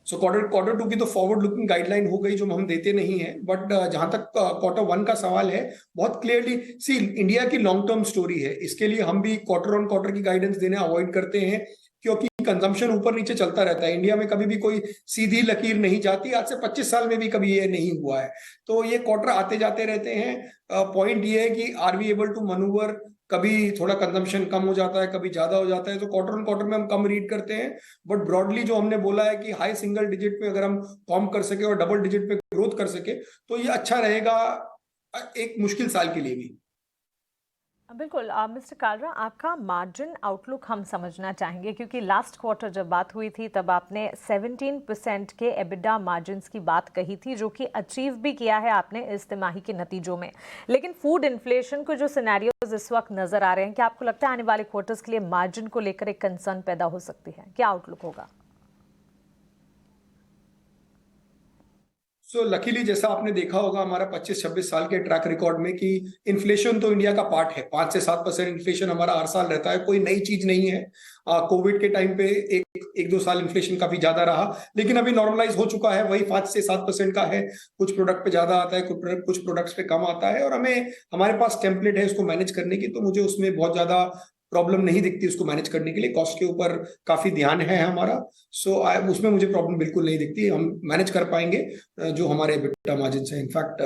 सो Q2 की तो फॉरवर्ड लुकिंग गाइडलाइन हो गई जो हम देते नहीं है। बट जहां तक Q1 का सवाल है, बहुत क्लियरली सी इंडिया की लॉन्ग टर्म स्टोरी है। इसके लिए हम भी क्वार्टर ऑन क्वार्टर की गाइडेंस देना अवॉइड करते हैं, क्योंकि कंजम्पशन ऊपर नीचे चलता रहता है। इंडिया में कभी भी कोई सीधी लकीर नहीं जाती, आज से 25 साल में भी कभी ये नहीं हुआ है। तो ये क्वार्टर आते जाते रहते हैं। पॉइंट ये है कि are we able to manoeuvre, कभी थोड़ा कंजम्पशन कम हो जाता है, कभी ज्यादा हो जाता है, तो क्वार्टर ऑन क्वार्टर में हम कम रीड करते हैं। बट ब्रॉडली जो हमने बोला है कि हाई सिंगल डिजिट पे अगर हम फॉर्म कर सके और डबल डिजिट पे ग्रोथ कर सके तो ये अच्छा रहेगा एक मुश्किल साल के लिए भी। बिल्कुल मिस्टर कालरा, आपका मार्जिन आउटलुक हम समझना चाहेंगे, क्योंकि लास्ट क्वार्टर जब बात हुई थी तब आपने 17% के एबिडा मार्जिन्स की बात कही थी, जो कि अचीव भी किया है आपने इस तिमाही के नतीजों में। लेकिन फूड इन्फ्लेशन को जो सिनेरियोज इस वक्त नजर आ रहे हैं, क्या आपको लगता है आने वाले क्वार्टर्स के लिए मार्जिन को लेकर एक कंसर्न पैदा हो सकती है? क्या आउटलुक होगा? सो लकीली जैसा आपने देखा होगा हमारा 25-26 साल के ट्रैक रिकॉर्ड में कि इन्फ्लेशन तो इंडिया का पार्ट है। 5 से 7% इन्फ्लेशन हमारा हर साल रहता है, कोई नई चीज नहीं है। कोविड के टाइम पे एक दो साल इन्फ्लेशन काफी ज्यादा रहा, लेकिन अभी नॉर्मलाइज हो चुका है, वही 5 से 7% का है। कुछ प्रोडक्ट पे ज्यादा आता है, कुछ प्रोडक्ट्स पे कम आता है, और हमारे पास टेम्पलेट है उसको मैनेज करने की, तो मुझे उसमें बहुत ज्यादा प्रॉब्लम नहीं दिखती उसको मैनेज करने के लिए। कॉस्ट के ऊपर काफी ध्यान है हमारा, उसमें मुझे प्रॉब्लम बिल्कुल नहीं दिखती। हम मैनेज कर पाएंगे जो हमारे EBITDA मार्जिन है। इनफैक्ट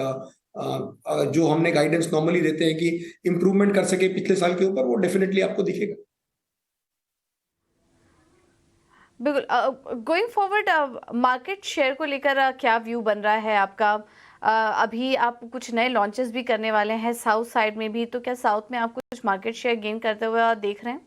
जो हमने गाइडेंस नॉर्मली देते हैं कि इंप्रूवमेंट कर सके पिछले साल के ऊपर, वो डेफिनेटली आपको दिखेगा। बिल्कुल। गोइंग फॉरवर्ड मार्केट शेयर को लेकर क्या व्यू बन रहा है आपका? अभी आप कुछ नए लॉन्चेस भी करने वाले हैं साउथ साइड में भी, तो क्या साउथ में आप कुछ मार्केट शेयर गेन करते हुए देख रहे हैं?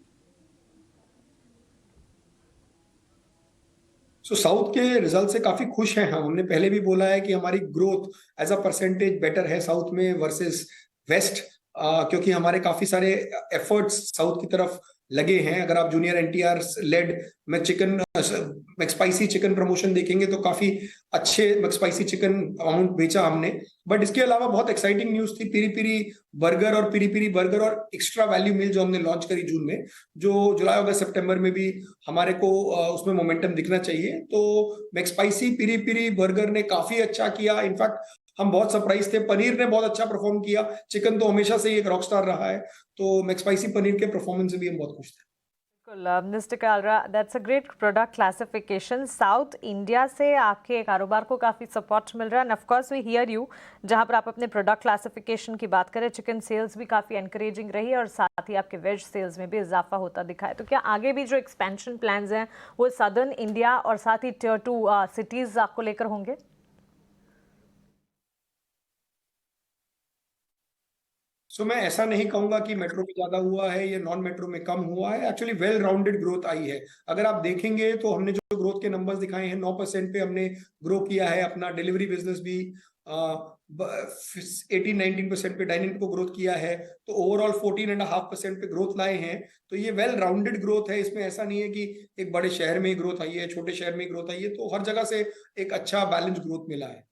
साउथ के रिजल्ट से काफी खुश हैं हम। हमने पहले भी बोला है कि हमारी growth as a percentage better है साउथ में वर्सेस वेस्ट, क्योंकि हमारे काफी सारे एफर्ट्स साउथ की तरफ लगे हैं। अगर आप junior NTR led McSpicy chicken promotion देखेंगे तो काफी अच्छे मैक्सपाइसी चिकन अमाउंट बेचा हमने। बट इसके अलावा बहुत एक्साइटिंग न्यूज थी पिरी पिरी बर्गर और एक्स्ट्रा वैल्यू मील जो हमने लॉन्च करी जून में, जो जुलाई अगस्त सितंबर में भी हमारे को उसमें मोमेंटम दिखना चाहिए। तो मैक्सपाइसी पिरी पिरी बर्गर ने काफी अच्छा किया। इनफैक्ट हम बहुत सरप्राइज थे, पनीर ने बहुत अच्छा परफॉर्म किया। चिकन तो हमेशा से ही एक रॉकस्टार रहा है, तो मैक्सपाइसी पनीर के परफॉर्मेंस से भी हम बहुत खुश थे। Mister Kalra, that's a great product classification. South India से आपके कारोबार को काफ़ी सपोर्ट मिल रहा है, and of course we hear you. जहां पर आप अपने प्रोडक्ट क्लासिफिकेशन की बात करें, चिकन सेल्स भी काफ़ी एनकरेजिंग रही है और साथ ही आपके वेज सेल्स में भी इजाफा होता दिखा है। तो क्या आगे भी जो एक्सपेंशन प्लान्स हैं वो सदर्न इंडिया और साथ ही Tier 2 सिटीज़ आपको लेकर होंगे? मैं ऐसा नहीं कहूंगा कि मेट्रो में ज्यादा हुआ है या नॉन मेट्रो में कम हुआ है। एक्चुअली वेल राउंडेड ग्रोथ आई है। अगर आप देखेंगे तो हमने जो ग्रोथ के नंबर्स दिखाए हैं, 9% पे हमने ग्रो किया है। अपना डिलीवरी बिजनेस भी 18-19% पे डाइनिंग को ग्रोथ किया है, तो ओवरऑल 14.5% पे ग्रोथ लाए हैं। तो ये वेल राउंडेड ग्रोथ है। इसमें ऐसा नहीं है कि एक बड़े शहर में ही ग्रोथ आई है, छोटे शहर में ही ग्रोथ आई है, तो हर जगह से एक अच्छा बैलेंस ग्रोथ मिला है।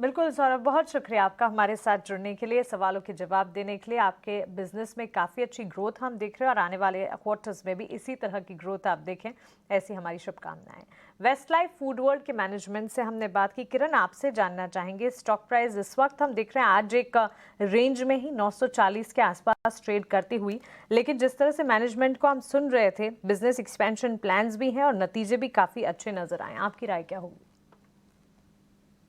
बिल्कुल सौरभ, बहुत शुक्रिया आपका हमारे साथ जुड़ने के लिए, सवालों के जवाब देने के लिए। आपके बिजनेस में काफ़ी अच्छी ग्रोथ हम देख रहे हैं और आने वाले क्वार्टर्स में भी इसी तरह की ग्रोथ आप देखें, ऐसी हमारी शुभकामनाएं। वेस्ट लाइफ फूड वर्ल्ड के मैनेजमेंट से हमने बात की। किरण, आपसे जानना चाहेंगे स्टॉक प्राइस इस वक्त हम देख रहे हैं आज एक रेंज में ही 940 के आसपास ट्रेड करती हुई, लेकिन जिस तरह से मैनेजमेंट को हम सुन रहे थे, बिजनेस एक्सपेंशन प्लान्स भी हैं और नतीजे भी काफ़ी अच्छे नजर आए। आपकी राय क्या होगी?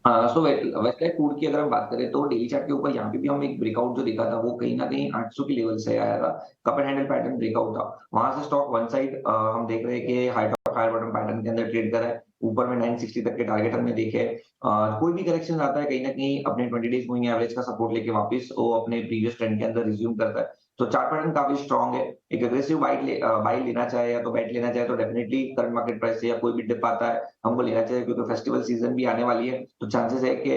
वेस्ट लाइफ फूड की अगर हम बात करें तो डेली चार्ट के ऊपर यहाँ पे भी हम एक ब्रेकआउट जो देखा था वो कहीं ना कहीं 800 के लेवल से आया था। Cup and handle pattern breakout था, वहां से स्टॉक वन साइड हम देख रहे हैं कि high top higher bottom pattern के अंदर ट्रेड कर रहा है। ऊपर में 960 तक के टारगेट हमने देखे। कोई भी करेक्शन आता है कहीं ना कहीं अपने 20 डेज मूविंग एवरेज का सपोर्ट लेके वापस वो अपने प्रीवियस ट्रेंड के अंदर रिज्यूम करता है। तो चार्ट पैटर्न काफी स्ट्रॉन्ग है। एक अग्रेसिव बाई लेना चाहे या तो बैट लेना चाहे तो डेफिनेटली करंट मार्केट प्राइस से या कोई भी डिप आता है हमको लेना चाहिए, क्योंकि फेस्टिवल सीजन भी आने वाली है, तो चांसेस है कि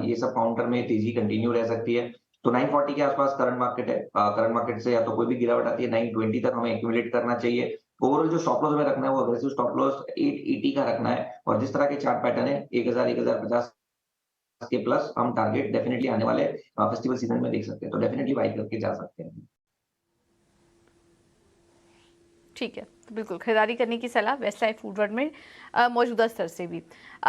ये सब काउंटर में तेजी कंटिन्यू रह सकती है। तो 940 के आसपास करंट मार्केट है। करंट मार्केट से या तो कोई भी गिरावट आती है 920 तक हमें एक्यूमुलेट करना चाहिए। ओवरऑल जो स्टॉप लॉस हमें रखना है वो अग्रेसिव स्टॉप लॉस 880 का रखना है, और जिस तरह के चार्ट पैटर्न है 1000-1050 के प्लस हम टारगेट डेफिनेटली आने वाले फेस्टिवल सीजन में देख सकते हैं, तो डेफिनेटली बाई करके जा सकते हैं। ठीक है, तो बिल्कुल खरीदारी करने की सलाह वेस्ट लाइफ फूड वर्ल्ड में मौजूदा स्तर से भी।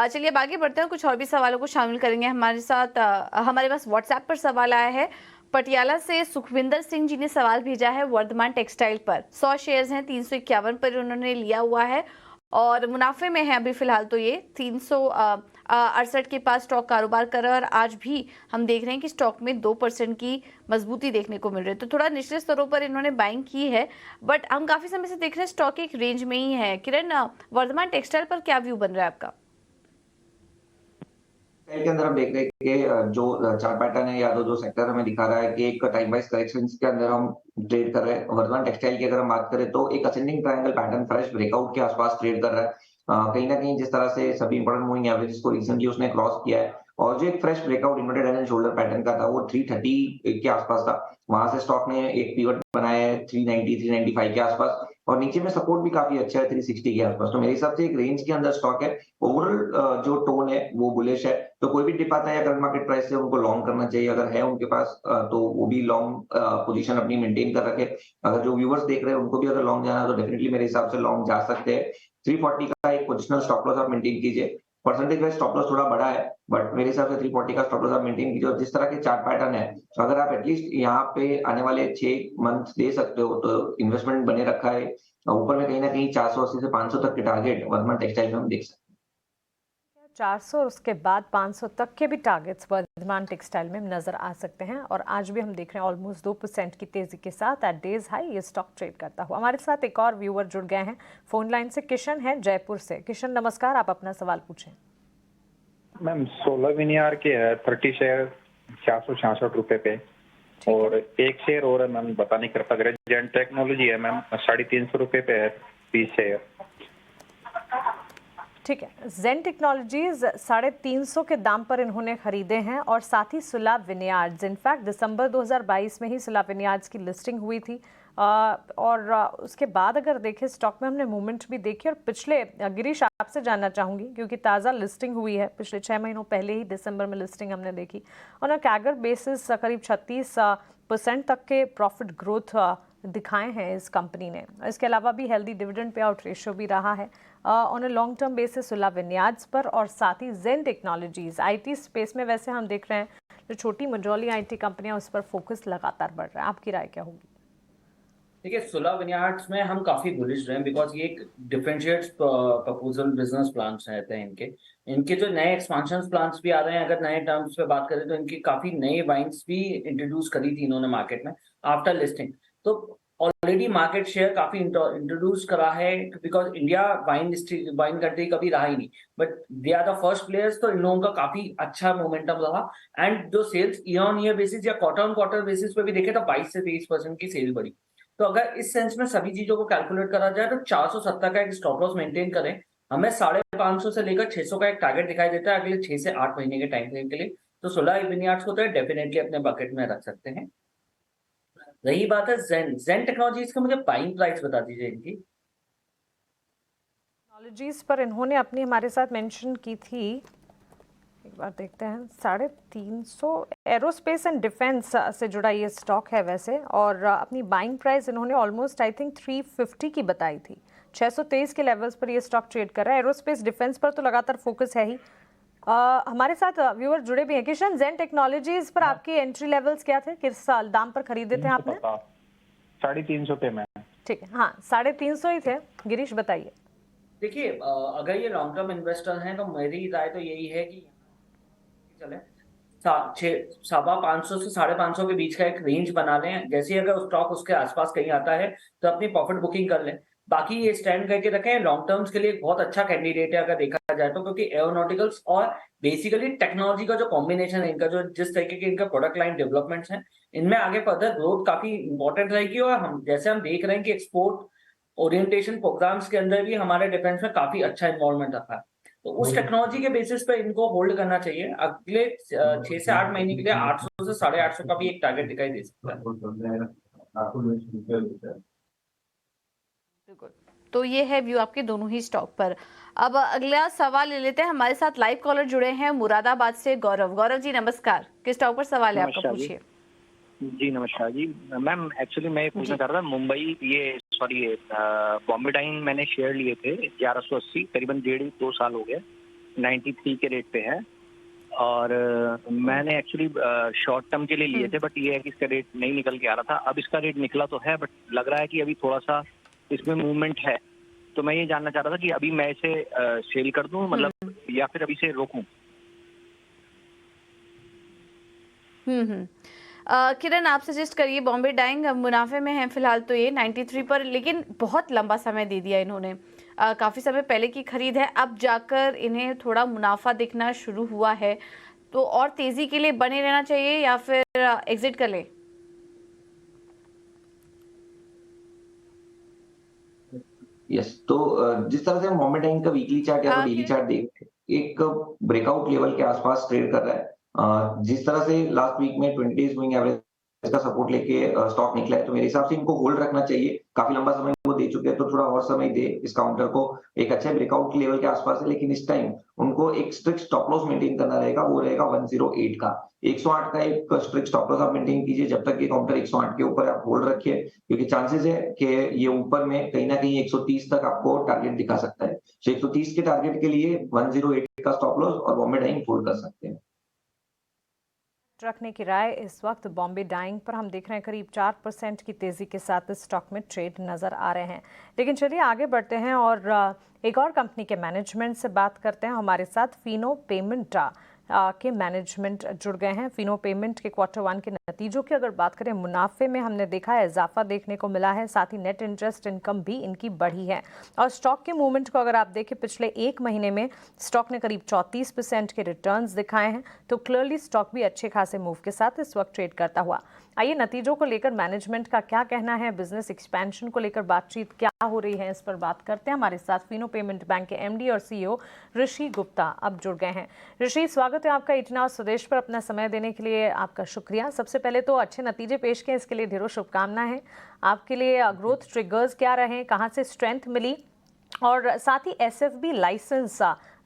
चलिए अब आगे बढ़ते हैं, कुछ और भी सवालों को शामिल करेंगे हमारे साथ। हमारे पास व्हाट्सएप पर सवाल आया है, पटियाला से सुखविंदर सिंह जी ने सवाल भेजा है वर्धमान टेक्सटाइल पर। 100 शेयर्स हैं, 351 पर उन्होंने लिया हुआ है और मुनाफे में है अभी फिलहाल। तो ये 368 के पास स्टॉक कारोबार कर रहा है और आज भी हम देख रहे हैं कि स्टॉक में 2% की मजबूती देखने को मिल रही है। तो थोड़ा निचले स्तरों पर इन्होंने बाइंग की है, बट हम काफी समय से देख रहे हैं स्टॉक एक रेंज में ही है। किरण, वर्धमान टेक्सटाइल पर क्या व्यू बन रहा है आपका? के अंदर हम देख रहे हैं कि जो चार्ट पैटर्न है या तो जो सेक्टर हमें दिखा रहा है कि एक टाइम वाइज करेक्शन के अंदर हम ट्रेड कर रहे हैं। वर्धमान टेक्सटाइल की अगर हम बात करें तो एक ascending triangle pattern fresh breakout के आसपास ट्रेड कर रहा है। कहीं ना कहीं जिस तरह से सभी इंपॉर्टेंट मूविंग एवरेजेस को रिसेंटली उसने क्रॉस किया है और जो एक fresh breakout inverted head and shoulder pattern का था वो 330 के आसपास था। वहां से स्टॉक ने एक पिवट बनाया है 390 395 के आसपास और नीचे में सपोर्ट भी काफी अच्छा है 360 के आसपास। तो मेरे हिसाब से एक रेंज के अंदर स्टॉक है। ओवरऑल जो टोन है वो बुलिश है। तो कोई भी डिप आता है करंट मार्केट प्राइस से उनको लॉन्ग करना चाहिए। अगर है उनके पास तो वो भी लॉन्ग पोजीशन अपनी मेंटेन कर रखे। अगर जो व्यूअर्स देख रहे हैं उनको भी अगर लॉन्ग जाना है तो डेफिनेटली मेरे हिसाब से लॉन्ग जा सकते हैं। 340 का एक पोजिशनल स्टॉप लॉस आप मेंटेन कीजिए। परसेंटेज वाइज स्टॉप लॉस थोड़ा बड़ा है बट मेरे हिसाब से 340 का स्टॉप लॉस आप मेंटेन कीजिए। और जिस तरह के चार्ट पैटर्न है अगर आप एटलीस्ट यहाँ पे आने वाले 6 मंथ दे सकते हो तो इन्वेस्टमेंट बने रखा है। ऊपर में कहीं ना कहीं 480 से 500 तक के टारगेट वर्धमान टेक्सटाइल में हम देख सकते हैं। 400 और उसके बाद 500 तक के भी टारगेट्स वर्धमान टेक्सटाइल में नजर आ सकते हैं और आज भी हम देख रहे हैं ऑलमोस्ट 2% की तेजी के साथ एट डेज हाई ये स्टॉक ट्रेड करता हुआ। हमारे साथ एक और व्यूअर जुड़ गए हैं फोन लाइन से। किशन है जयपुर से। किशन नमस्कार, आप अपना सवाल पूछें। मैम 16 विनियार के है 30 शेयर 466 रुपए पे और एक शेयर और है मैम बता नहीं कर पा रहे। जेंट टेक्नोलॉजी है मैम 350 रुपए पे है 20 शेयर। ठीक है, जेन टेक्नोलॉजीज 350 के दाम पर इन्होंने खरीदे हैं और साथ ही सुला विनियार्ड्स। इनफैक्ट दिसंबर 2022 में ही सुला विनियार्ड्स की लिस्टिंग हुई थी और उसके बाद अगर देखें स्टॉक में हमने मूवमेंट भी देखी। और पिछले, गिरीश आपसे जानना चाहूंगी क्योंकि ताज़ा लिस्टिंग हुई है, पिछले 6 महीनों पहले ही दिसंबर में लिस्टिंग हमने देखी और कैगर बेसिस करीब 36% तक के प्रॉफिट ग्रोथ दिखाए हैं इस कंपनी ने। इसके अलावा भी healthy dividend pay out ratio भी रहा है on a long term basis सुला विनियार्ड्स पर। और साथ ही जेन टेक्नोलॉजीज आईटी स्पेस में वैसे हम देख रहे हैं जो छोटी मझौली आईटी कंपनियां उस पर फोकस लगातार बढ़ रहा है। आपकी राय क्या होगी? देखिए, सुला विनियार्ड्स में हम काफी बुलिश रहे हैं बिकॉज ये एक डिफरेंशिएट प्रपोजल बिजनेस प्लान्स रहते हैं इनके जो नए एक्सपांशन प्लान्स भी आ रहे हैं। अगर नए टर्म्स पे बात करें तो इनकी काफी नई वाइन्स भी इंट्रोड्यूस करी थी इन्होंने मार्केट में आफ्टर लिस्टिंग। तो ऑलरेडी मार्केट शेयर काफी इंट्रोड्यूस करा है बिकॉज इंडिया वाइन कंट्री कभी रहा ही नहीं but they are the first players. तो इन लोगों का काफी अच्छा मोमेंटम रहा एंड जो sales year on year basis या क्वार्टर ऑन क्वार्टर बेसिस पे भी देखे तो 22 से 23% की सेल बढ़ी। तो अगर इस सेंस में सभी चीजों को कैलकुलेट करा जाए तो 470 का एक स्टॉप लॉस मेंटेन करें। हमें 550 से लेकर 600 का एक टारगेट दिखाई देता है अगले 6 से 8 महीने के टाइम फ्रेम के लिए। तो सुला विनियार्ड्स को तो डेफिनेटली अपने बकेट में रख सकते हैं। रही बात है जेन टेक्नोलॉजीज का, मुझे बाइंग प्राइस बता दीजिए इनकी। टेक्नोलॉजीज पर इन्होंने अपनी हमारे साथ मेंशन की थी, एक बार देखते हैं, 350। एरोस्पेस एंड डिफेंस से जुड़ा ये स्टॉक है वैसे और अपनी बाइंग प्राइस इन्होंने ऑलमोस्ट आई थिंक 350 की बताई थी। 623 के लेवल्स पर ये स्टॉक ट्रेड कर रहा है। एरोस्पेस डिफेंस पर तो लगातार फोकस है ही। हमारे साथ व्यूअर जुड़े भी हैं। किशन, जेन टेक्नोलॉजीज पर आपकी एंट्री लेवल्स क्या थे? किस दाम पर खरीदे थे आपने? 350 पे मैं। ठीक है, हाँ 350 ही थे। गिरीश बताइए। देखिए, अगर ये लॉन्ग टर्म इन्वेस्टर हैं तो मेरी राय तो यही है कि चले 550 से 550 के बीच का एक रेंज बना लें। जैसे ही अगर स्टॉक उसके आसपास कहीं आता है तो अपनी प्रॉफिट बुकिंग कर लें। बाकी ये स्टैंड करके रखें, लॉन्ग टर्म्स के लिए एक बहुत अच्छा कैंडिडेट है अगर देखा जाए तो, क्योंकि एरोनॉटिकल्स और बेसिकली टेक्नोलॉजी का जो कॉम्बिनेशन है इनका, जो जिस तरीके के इनका प्रोडक्ट लाइन डेवलपमेंट्स हैं, इनमें आगे फर्दर ग्रोथ काफी इंपॉर्टेंट रहेगी। और हम जैसे हम देख रहे हैं कि एक्सपोर्ट ओरिएंटेशन प्रोग्राम्स के अंदर भी हमारे डिफेंस में काफी अच्छा इन्वॉल्वमेंट रखा है। तो उस टेक्नोलॉजी के बेसिस पे इनको होल्ड करना चाहिए। अगले 6 से 8 महीने के लिए 800 से 850 का भी एक टारगेट दिखाई दे सकता है। तो ये है व्यू आपके दोनों ही स्टॉक पर। अब अगला सवाल ले लेते हैं। हमारे साथ लाइव कॉलर जुड़े हैं मुरादाबाद से गौरव। गौरव जी नमस्कार, किस स्टॉक पर सवाल है आपका? पूछिए। जी नमस्कार जी। मैम एक्चुअली मैं पूछना चाह रहा था, मुंबई बॉम्बे डाइन मैंने शेयर लिए थे 1180, करीबन 1.5-2 साल हो गए, 93 के रेट पे है। और मैंने एक्चुअली शॉर्ट टर्म के लिए लिए थे, बट ये है कि इसका रेट नहीं निकल के आ रहा था। अब इसका रेट निकला तो है, बट लग रहा है कि अभी थोड़ा सा इसमें मूवमेंट है। तो मैं ये जानना चाह रहा था कि अभी मैं इसे सेल कर दूं, मतलब, या फिर अभी से रोकूं। किरण, आप सजेस्ट करिए। बॉम्बे डाइंग मुनाफे में है फिलहाल तो ये 93 पर, लेकिन बहुत लंबा समय दे दिया इन्होंने। काफ़ी समय पहले की खरीद है, अब जाकर इन्हें थोड़ा मुनाफा दिखना शुरू हुआ है, तो और तेज़ी के लिए बने रहना चाहिए या फिर एग्जिट कर लें? यस, तो जिस तरह से हम बॉम्बे डाइंग का वीकली चार्ट या तो डेली चार्ट देख, एक ब्रेकआउट लेवल के आसपास ट्रेड कर रहा है। जिस तरह से लास्ट वीक में 20 डेज मूविंग एवरेज का सपोर्ट लेके स्टॉक निकला है, तो मेरे हिसाब से इनको होल्ड रखना चाहिए। काफी लंबा समय वो दे चुके हैं, तो थोड़ा और समय दे इस काउंटर को। एक अच्छे ब्रेकआउट लेवल के आसपास है, लेकिन इस टाइम उनको एक स्ट्रिक्ट स्टॉप लॉस मेंटेन करना रहेगा, वो रहेगा 108 का। 108 का एक स्ट्रिक्ट स्टॉप लॉस आप मेंटेन कीजिए। जब तक ये काउंटर 108 के ऊपर आप होल्ड रखिए, क्योंकि चांसेस है कि ये ऊपर में कहीं ना कहीं 130 तक आपको टारगेट दिखा सकता है। तो 130 के टारगेट के लिए 108 का स्टॉप लॉस और बॉम्बे डाइंग होल्ड कर सकते हैं। रखने की राय इस वक्त बॉम्बे डाइंग पर हम देख रहे हैं करीब 4% की तेजी के साथ इस स्टॉक में ट्रेड नजर आ रहे हैं। लेकिन चलिए आगे बढ़ते हैं और एक और कंपनी के मैनेजमेंट से बात करते हैं। हमारे साथ फिनो पेमेंट के मैनेजमेंट जुड़ गए हैं। फिनो पेमेंट के Q1 के नतीजों की अगर बात करें, मुनाफे में हमने देखा है इजाफा देखने को मिला है, साथ ही नेट इंटरेस्ट इनकम भी इनकी बढ़ी है। और स्टॉक के मूवमेंट को अगर आप देखें, पिछले एक महीने में स्टॉक ने करीब 34% के रिटर्न्स दिखाए हैं, तो क्लियरली स्टॉक भी अच्छे खासे मूव के साथ इस वक्त ट्रेड करता हुआ। आइए नतीजों को लेकर मैनेजमेंट का क्या कहना है, बिजनेस एक्सपेंशन को लेकर बातचीत क्या हो रही है, इस पर बात करते हैं। हमारे साथ फिनो पेमेंट बैंक के MD और CEO ऋषि गुप्ता अब जुड़ गए हैं। ऋषि, स्वागत है आपका इतना और स्वदेश पर अपना समय देने के लिए आपका शुक्रिया। सबसे पहले तो अच्छे नतीजे पेश किए, इसके लिए ढेरों शुभकामनाएं हैं आपके लिए। ग्रोथ ट्रिगर्स क्या रहे, कहाँ से स्ट्रेंथ मिली, और साथ ही SFB लाइसेंस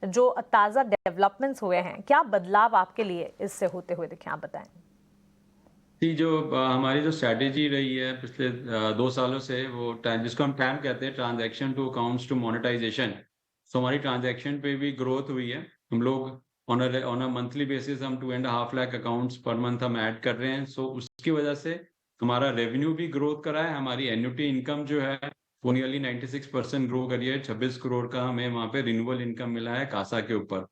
जो ताज़ा डेवलपमेंट्स हुए हैं, क्या बदलाव आपके लिए इससे होते हुए दिखे, आप बताएं। जो हमारी जो स्ट्रैटेजी रही है पिछले 2 सालों से, वो जिसको हम टैम कहते हैं, transaction to accounts to monetisation. तो हमारी ट्रांजैक्शन पे भी ग्रोथ हुई है। हम लोग ऑन अ मंथली बेसिस हम 2.5 लाख अकाउंट्स पर मंथ हम ऐड कर रहे हैं। सो उसकी वजह से हमारा रेवेन्यू भी ग्रोथ करा है। हमारी एन्युटी इनकम जो है वो नियरली 96% ग्रो करी है। 26 करोड़ का हमें वहाँ पे रिन्यूअल इनकम मिला है कासा के ऊपर।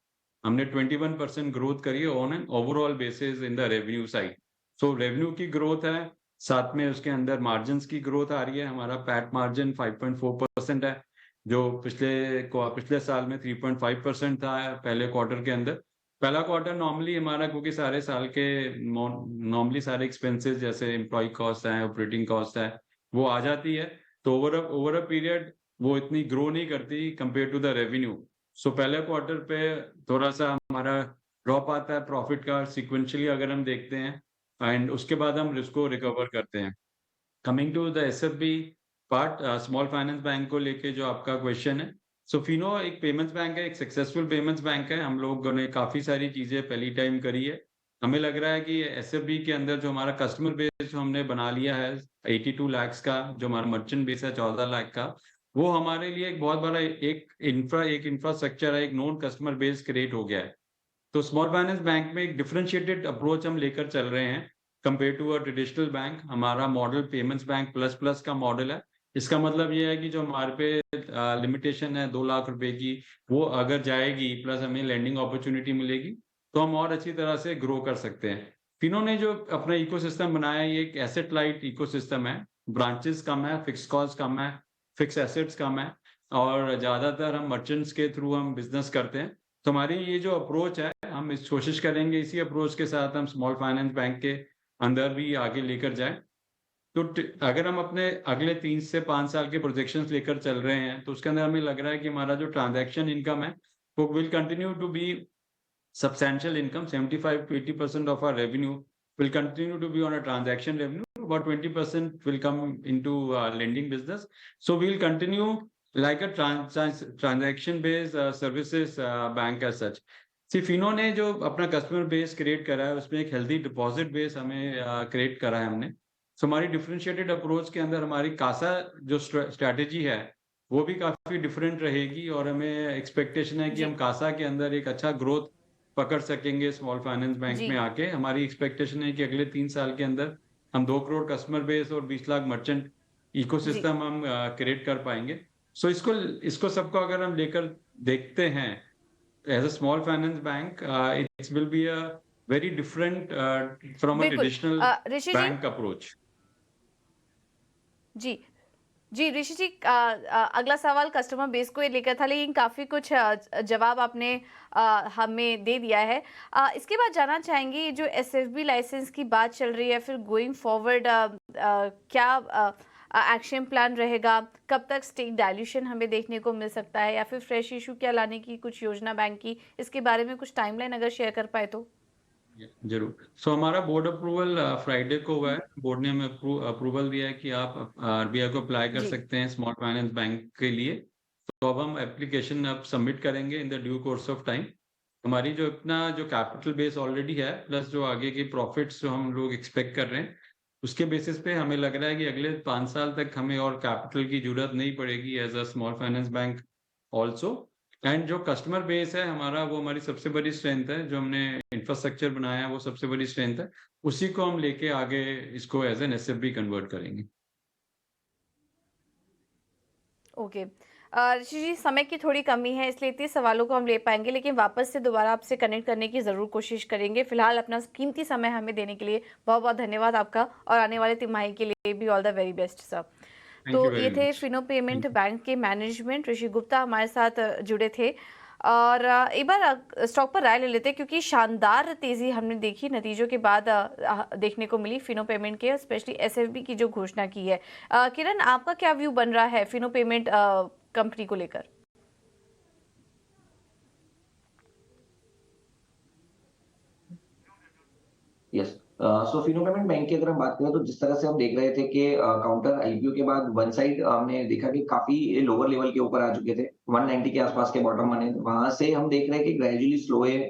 हमने 21% ग्रोथ करी है on an overall basis in the revenue side. So revenue की ग्रोथ है, साथ में उसके अंदर मार्जिन्स की ग्रोथ आ रही है। हमारा पैट मार्जिन 5.4% है, जो पिछले साल में 3.5% था पहले क्वार्टर के अंदर। पहला क्वार्टर नॉर्मली हमारा, क्योंकि सारे साल के नॉर्मली सारे एक्सपेंसेस जैसे एम्प्लॉय कॉस्ट है, ऑपरेटिंग कॉस्ट है, वो आ जाती है, तो ओवर अ पीरियड वो इतनी ग्रो नहीं करती कंपेयर टू द रेवेन्यू। सो पहले क्वार्टर पे थोड़ा सा हमारा ड्रॉप आता है प्रॉफिट का सिक्वेंशियली अगर हम देखते हैं, एंड उसके बाद हम रिस्क को रिकवर करते हैं। Coming to the SFB part, small finance bank को लेके जो आपका क्वेश्चन है, सो फिनो एक पेमेंट्स बैंक है, एक सक्सेसफुल पेमेंट्स बैंक है। हम लोगों ने काफ़ी सारी चीज़ें पहली टाइम करी है। हमें लग रहा है कि SFB के अंदर जो हमारा कस्टमर बेस जो हमने बना लिया है 82 लाख का, जो हमारा मर्चेंट बेस है 14 लाख का, वो हमारे लिए एक बहुत बड़ा एक इंफ्रास्ट्रक्चर है, एक नॉन कस्टमर बेस क्रिएट हो गया है। तो स्मॉल फाइनेंस बैंक में एक डिफरेंशिएटेड अप्रोच हम लेकर चल रहे हैं compare to a traditional bank. हमारा मॉडल पेमेंट्स बैंक प्लस का मॉडल है। इसका मतलब ये है कि जो हमारे पे लिमिटेशन है 2 लाख रुपए की, वो अगर जाएगी, प्लस हमें लेंडिंग अपॉर्चुनिटी मिलेगी, तो हम और अच्छी तरह से ग्रो कर सकते हैं। फिनो ने जो अपना इकोसिस्टम बनाया है, ये एक एसेट लाइट इकोसिस्टम है। ब्रांचेस कम है, फिक्स कॉस्ट कम है, फिक्स एसेट्स कम है, और ज्यादातर हम मर्चेंट्स के थ्रू हम बिजनेस करते हैं। तो हमारी ये जो अप्रोच है, हम इस कोशिश करेंगे इसी अप्रोच के साथ हम स्मॉल फाइनेंस बैंक के अंदर भी आगे लेकर जाएं। तो अगर हम अपने अगले 3 से 5 साल के प्रोजेक्शंस लेकर चल रहे हैं, तो उसके अंदर हमें लग रहा है कि हमारा जो ट्रांजैक्शन इनकम है वो will continue to be substantial income. 75 to 80% of our revenue will continue to be on a transaction revenue. About 20% will come into lending business. So we'll continue like a transaction based services bank as such. Fino ने जो अपना customer base create करा है, उसमें एक healthy deposit base हमें create करा है हमने। सो हमारी डिफरेंशिएटेड अप्रोच के अंदर हमारी कासा जो स्ट्रैटेजी है वो भी काफी डिफरेंट रहेगी, और हमें एक्सपेक्टेशन है कि हम कासा के अंदर एक अच्छा ग्रोथ पकड़ सकेंगे स्मॉल फाइनेंस बैंक जी। में आके। हमारी एक्सपेक्टेशन है कि अगले 3 साल के अंदर हम 2 करोड़ कस्टमर बेस और 20 लाख मर्चेंट इकोसिस्टम हम क्रिएट कर पाएंगे। सो इसको सबको अगर हम लेकर देखते हैं as a small finance bank, it will be a very different from a बिल्कुल। Traditional Rishi ji, bank approach. जी जी ऋषि जी, अगला सवाल कस्टमर बेस को लेकर था, लेकिन काफ़ी कुछ जवाब आपने हमें दे दिया है। इसके बाद जानना चाहेंगे, जो एसएफबी लाइसेंस की बात चल रही है, फिर गोइंग फॉरवर्ड क्या एक्शन प्लान रहेगा? कब तक स्टेक डाइल्यूशन हमें देखने को मिल सकता है, या फिर फ्रेश इशू क्या लाने की कुछ योजना बैंक की? इसके बारे में कुछ टाइमलाइन अगर शेयर कर पाए तो। जरूर। सो हमारा बोर्ड अप्रूवल फ्राइडे को हुआ है। बोर्ड ने हमें अप्रूवल दिया है कि आप आरबीआई को अप्लाई कर जी। सकते हैं स्मॉल फाइनेंस बैंक के लिए। तो अब हम एप्लीकेशन अब सबमिट करेंगे in the due course of time. हमारी जो कैपिटल बेस ऑलरेडी है, प्लस जो आगे की प्रॉफिट्स जो हम लोग एक्सपेक्ट कर रहे हैं, उसके बेसिस पे हमें लग रहा है कि अगले 5 साल तक हमें और कैपिटल की जरूरत नहीं पड़ेगी as a small finance bank also. And जो कस्टमर बेस है हमारा, वो हमारी सबसे बड़ी स्ट्रेंथ है। जो हमने इंफ्रास्ट्रक्चर बनाया है वो सबसे बड़ी स्ट्रेंथ है। उसी को हम लेके आगे इसको एज एन एसएफबी कन्वर्ट करेंगे। ओके ऋषि जी, समय की थोड़ी कमी है, इसलिए इतने सवालों को हम ले पाएंगे, लेकिन वापस से दोबारा आपसे कनेक्ट करने की ज़रूर कोशिश करेंगे। फिलहाल अपना कीमती समय हमें देने के लिए बहुत बहुत धन्यवाद आपका, और आने वाले तिमाही के लिए भी all the very best sir. तो ये थे फिनो पेमेंट बैंक के मैनेजमेंट ऋषि गुप्ता हमारे साथ जुड़े थे। और एक बार स्टॉक पर राय ले लेते हैं, क्योंकि शानदार तेज़ी हमने देखी नतीजों के बाद देखने को मिली फिनो पेमेंट के, स्पेशली एसएफबी की जो घोषणा की है। किरण, आपका क्या व्यू बन रहा है फिनो पेमेंट कंपनी को लेकर? यस, सो फिनो पेमेंट बैंक की अगर हम बात करें तो जिस तरह से हम देख रहे थे कि काउंटर आईपीओ के बाद वन साइड हमने देखा कि काफी लोअर लेवल के ऊपर आ चुके थे, 190 के आसपास के बॉटम बने। वहां से हम देख रहे हैं कि gradually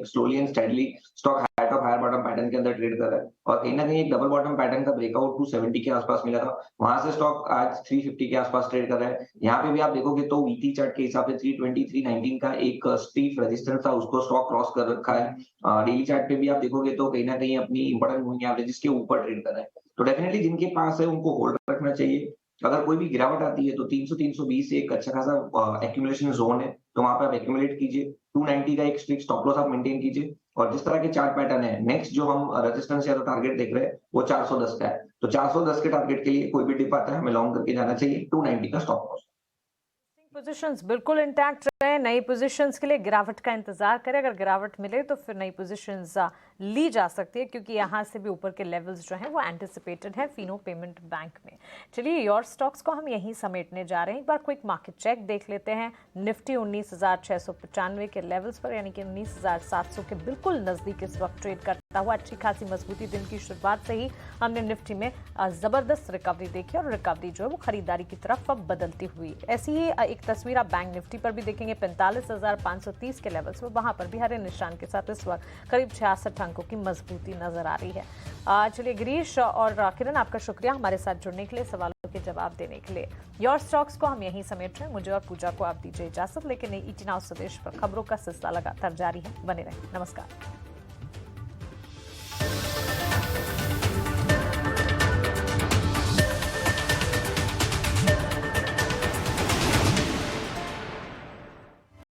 slowly and steadily stock higher top higher bottom pattern के अंदर ट्रेड कर रहा है, और कहीं ना कहीं एक डबल बॉटम पैटर्न का ब्रेकआउट 270 के आसपास मिला था। वहां से स्टॉक आज 350 के आसपास ट्रेड कर रहा है। यहाँ पे भी आप देखोगे तो वीकली चार्ट के हिसाब से 320 319 का एक स्टीप रेजिस्टेंस था, उसको स्टॉक क्रॉस कर रखा है। डेली चार्ट पे भी आप देखोगे तो कहीं ना कहीं अपनी इंपॉर्टेंट मूविंग एवरेजेस के ऊपर ट्रेड कर रहा है। तो डेफिनेटली जिनके पास है उनको होल्ड रखना चाहिए। अगर कोई भी गिरावट आती है तो 300 320 एक अच्छा खासा एक्यूमुलेशन जोन है, तो वहां पे आप एक्यूमुलेट कीजिए। 290 का एक स्ट्रिक्ट स्टॉप लॉस आप मेंटेन कीजिए, और जिस तरह के चार्ट पैटर्न है, नेक्स्ट जो हम रेजिस्टेंस या तो टारगेट देख रहे हैं वो 410 का है। तो 410 के टारगेट के लिए कोई भी डिप आता है हमें लॉन्ग करके जाना चाहिए, 290 का स्टॉप लॉस। पोजीशंस बिल्कुल इंटैक्ट रहे। नई पोजीशंस के लिए गिरावट का इंतजार करें, अगर गिरावट मिले तो फिर नई पोजीशंस ली जा सकती है, क्योंकि यहाँ से भी ऊपर के लेवल्स जो हैं वो एंटिसिपेटेड है फिनो पेमेंट बैंक में। चलिए, योर स्टॉक्स को हम यहीं समेटने जा रहे हैं। एक बार क्विक मार्केट चेक देख लेते हैं। निफ्टी 19,695 के लेवल्स पर, यानी कि 19,700 के बिल्कुल नज़दीक इस वक्त ट्रेड करता हुआ। अच्छी खासी मजबूती दिन की शुरुआत से ही हमने निफ्टी में ज़बरदस्त रिकवरी देखी, और रिकवरी जो है वो खरीदारी की तरफ अब बदलती हुई। ऐसी ही एक तस्वीर आप बैंक निफ्टी पर भी देखेंगे, 45,530 के लेवल्स पर। वहां पर भी हरे निशान के साथ इस वक्त करीब 66 अंकों की मजबूती नजर आ रही है। चलिए गिरीश और किरण, आपका शुक्रिया हमारे साथ जुड़ने के लिए, सवालों के जवाब देने के लिए। योर स्टॉक्स को हम यहीं समेट रहे हैं। मुझे और पूजा को आप दीजिए इजाजत, लेकिन ईटी नाउ स्वदेश पर खबरों का सिलसिला लगातार जारी है। बने रहें। नमस्कार।